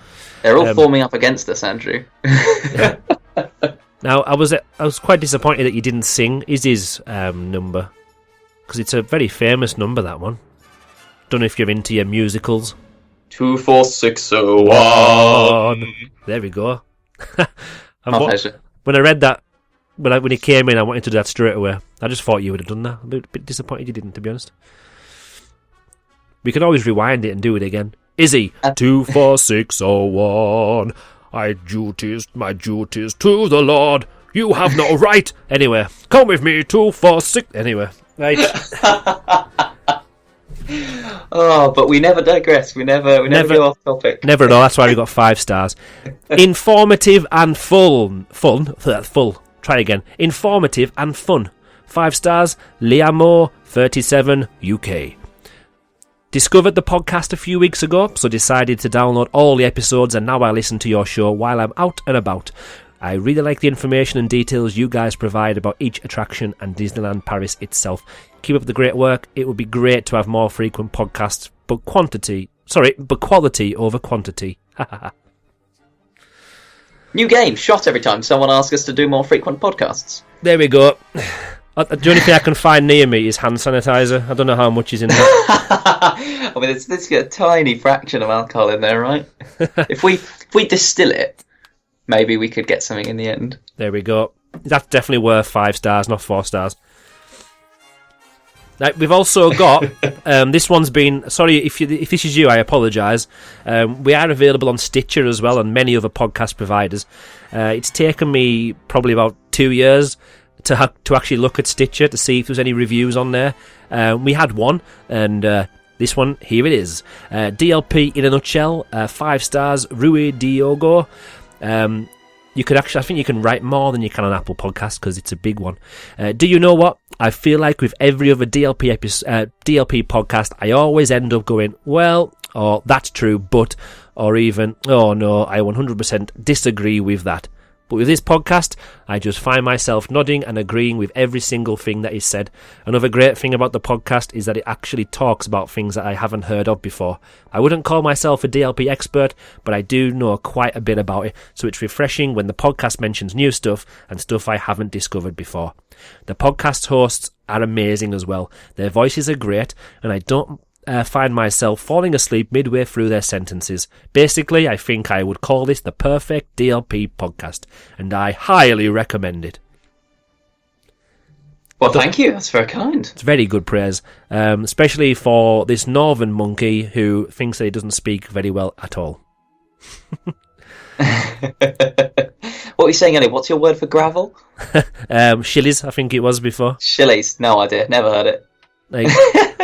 They're all forming up against us, Andrew. Yeah. Now, I was quite disappointed that you didn't sing Izzy's number, because it's a very famous number, that one. Don't know if you're into your musicals. 24601. There we go. My pleasure. When I read that, when he came in, I wanted to do that straight away. I just thought you would have done that. I'm a bit disappointed you didn't, to be honest. We can always rewind it and do it again. Izzy, 24601. My duties to the Lord. You have no right. Anyway, come with me, 246. Anyway, right. Oh, but we never digress. We never go off topic. Never at all. That's why we got 5 stars. Informative and full. Try again. Informative and fun. 5 stars. Liamo 37 UK. Discovered the podcast a few weeks ago, so decided to download all the episodes, and now I listen to your show while I'm out and about. I really like the information and details you guys provide about each attraction and Disneyland Paris itself. Keep up the great work. It would be great to have more frequent podcasts, but quality over quantity. New game, shot every time someone asks us to do more frequent podcasts. There we go. The only thing I can find near me is hand sanitizer. I don't know how much is in there. I mean, there's a tiny fraction of alcohol in there, right? If we distill it, maybe we could get something in the end. There we go. That's definitely worth 5 stars, not 4 stars. Now, we've also got this one's been. Sorry if this is you, I apologise. We are available on Stitcher as well and many other podcast providers. It's taken me probably about 2 years to actually look at Stitcher to see if there's any reviews on there. We had one, and this one here it is. DLP in a nutshell. 5 stars. Rui Diogo. You could actually, I think you can write more than you can on Apple Podcasts because it's a big one. Do you know what? I feel like with every other DLP podcast, I always end up going, well, or that's true, but, or even, oh no, I 100% disagree with that. But with this podcast, I just find myself nodding and agreeing with every single thing that is said. Another great thing about the podcast is that it actually talks about things that I haven't heard of before. I wouldn't call myself a DLP expert, but I do know quite a bit about it, so it's refreshing when the podcast mentions new stuff and stuff I haven't discovered before. The podcast hosts are amazing as well. Their voices are great, and I don't find myself falling asleep midway through their sentences. Basically, I think I would call this the perfect DLP podcast, and I highly recommend it. Well, thank you. That's very kind. It's very good praise, especially for this northern monkey who thinks that he doesn't speak very well at all. What were you saying, Ellie? What's your word for gravel? Shillies, I think it was before. Shillies? No idea. Never heard it. Like,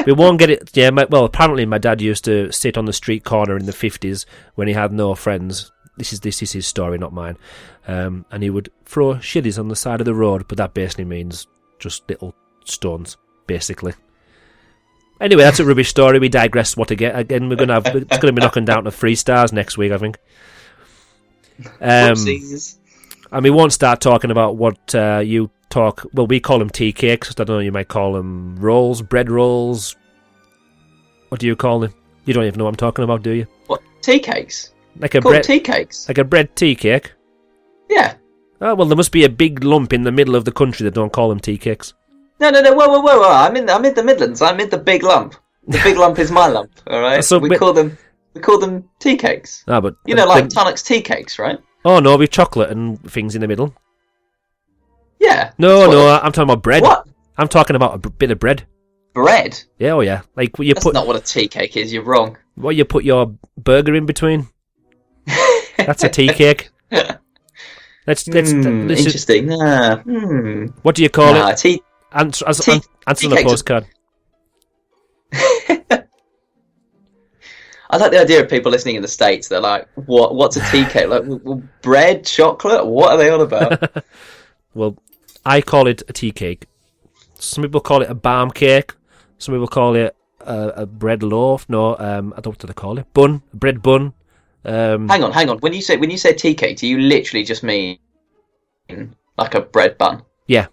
we won't get it. Yeah, well, apparently my dad used to sit on the street corner in the 50s when he had no friends. This is his story, not mine. And he would throw shillies on the side of the road, but that basically means just little stones, basically. Anyway, that's a rubbish story. We digress. What again? It's going to be knocking down to 3 stars next week, I think. And we won't start talking about what you talk. Well, we call them tea cakes. I don't know. You might call them rolls, bread rolls. What do you call them? You don't even know what I'm talking about, do you? What, tea cakes? Like a bread tea cakes? Like a bread tea cake? Yeah. Oh well, there must be a big lump in the middle of the country that don't call them tea cakes. No. Whoa! I'm in the Midlands. I'm in the big lump. The big lump is my lump. All right. So we call them tea cakes. Ah, but you know, like Tunnock's tea cakes, right? Oh no, with chocolate and things in the middle. Yeah. No, I'm talking about bread. What? I'm talking about a bit of bread. Bread? Yeah, oh yeah. Like That's not what a tea cake is. You're wrong. What you put your burger in between? That's a tea cake. Let's interesting. What do you call it? Answer on the postcard. I like the idea of people listening in the States. They're like, what's a tea cake? Like, bread, chocolate? What are they on about? Well, I call it a tea cake. Some people call it a balm cake. Some people call it a bread loaf. No, I don't know what they call it. Bun, bread bun. Hang on. When you say tea cake, do you literally just mean like a bread bun? Yeah.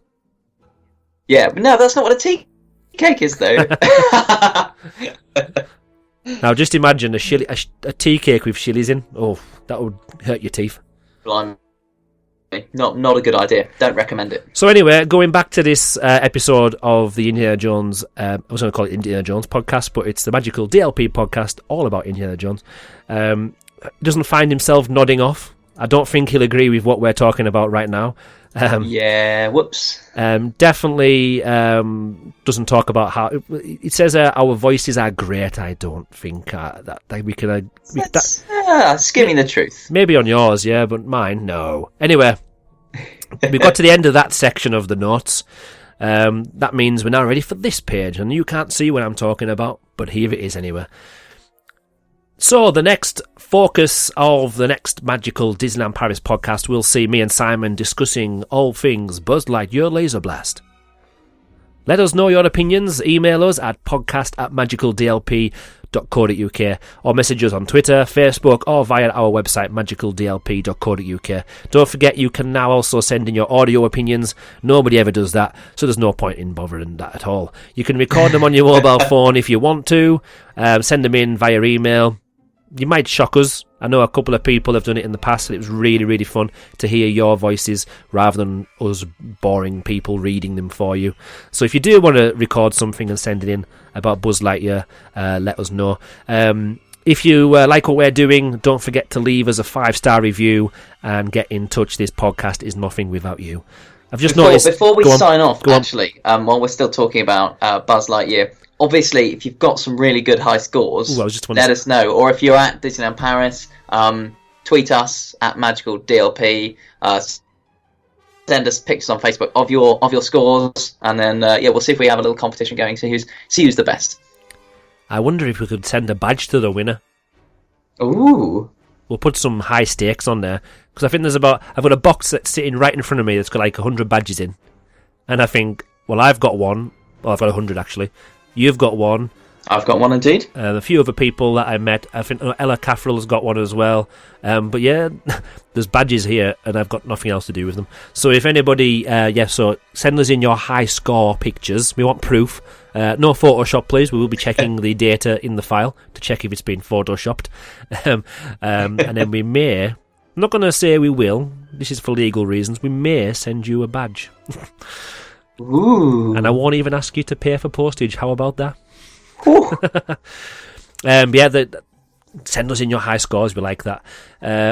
Yeah, but no, that's not what a tea cake is, though. Now, just imagine a tea cake with chilies in. Oh, that would hurt your teeth. Blimey. Not a good idea. Don't recommend it. So anyway, going back to this episode of the Indiana Jones, I was going to call it Indiana Jones podcast, but it's the magical DLP podcast, all about Indiana Jones. Doesn't find himself nodding off. I don't think he'll agree with what we're talking about right now. Yeah, whoops. Definitely doesn't talk about how it says our voices are great. I don't think that we can. Skimming the truth. Maybe on yours, yeah, but mine, no. Anyway, we got to the end of that section of the notes. That means we're now ready for this page, and you can't see what I'm talking about, but here it is anyway. So, the next focus of the next magical Disneyland Paris podcast will see me and Simon discussing all things Buzz Lightyear Laser Blast. Let us know your opinions. Email us at podcast@magicaldlp.com magicaldlp.co.uk, or message us on Twitter, Facebook, or via our website magicaldlp.co.uk. Don't forget, you can now also send in your audio opinions. Nobody ever does that, so there's no point in bothering that at all. You can record them on your mobile phone if you want to. Send them in via email. You might shock us. I know a couple of people have done it in the past, and it was really, really fun to hear your voices rather than us boring people reading them for you. So if you do want to record something and send it in about Buzz Lightyear, let us know. If you like what we're doing, don't forget to leave us a 5-star review and get in touch. This podcast is nothing without you. I've just noticed... Before we sign off, actually, while we're still talking about Buzz Lightyear, obviously, if you've got some really good high scores, let us know. Or if you're at Disneyland Paris, tweet us at magicaldlp. Send us pictures on Facebook of your scores, and then we'll see if we have a little competition going. See who's the best. I wonder if we could send a badge to the winner. Ooh. We'll put some high stakes on there, because I think I've got a box that's sitting right in front of me that's got like 100 badges in, and I think, well, I've got one. Well, I've got 100 actually. You've got one. I've got one indeed. A few other people that I met. I think Ella Caffrell's got one as well. But yeah, there's badges here, and I've got nothing else to do with them. So if anybody, so send us in your high score pictures. We want proof. No Photoshop, please. We will be checking the data in the file to check if it's been photoshopped. And then we may, I'm not going to say we will, this is for legal reasons, we may send you a badge. Ooh. And I won't even ask you to pay for postage. How about that? Send us in your high scores. We like that.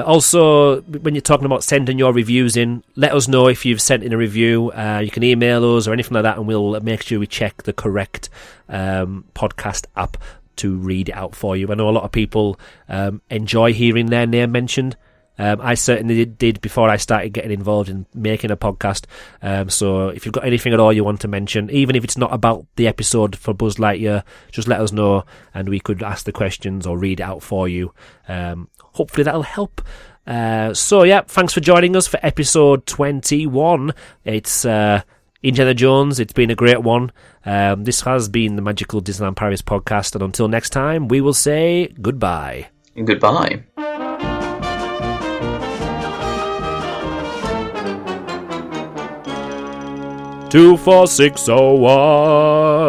Also, when you're talking about sending your reviews in, let us know if you've sent in a review. You can email us or anything like that, and we'll make sure we check the correct podcast app to read it out for you. I know a lot of people enjoy hearing their name mentioned. I certainly did before I started getting involved in making a podcast. So if you've got anything at all you want to mention, even if it's not about the episode for Buzz Lightyear, just let us know and we could ask the questions or read it out for you. Hopefully that'll help. Thanks for joining us for episode 21. It's Indiana Jones. It's been a great one. This has been the Magical Disneyland Paris podcast, and until next time, we will say goodbye. Goodbye. 24601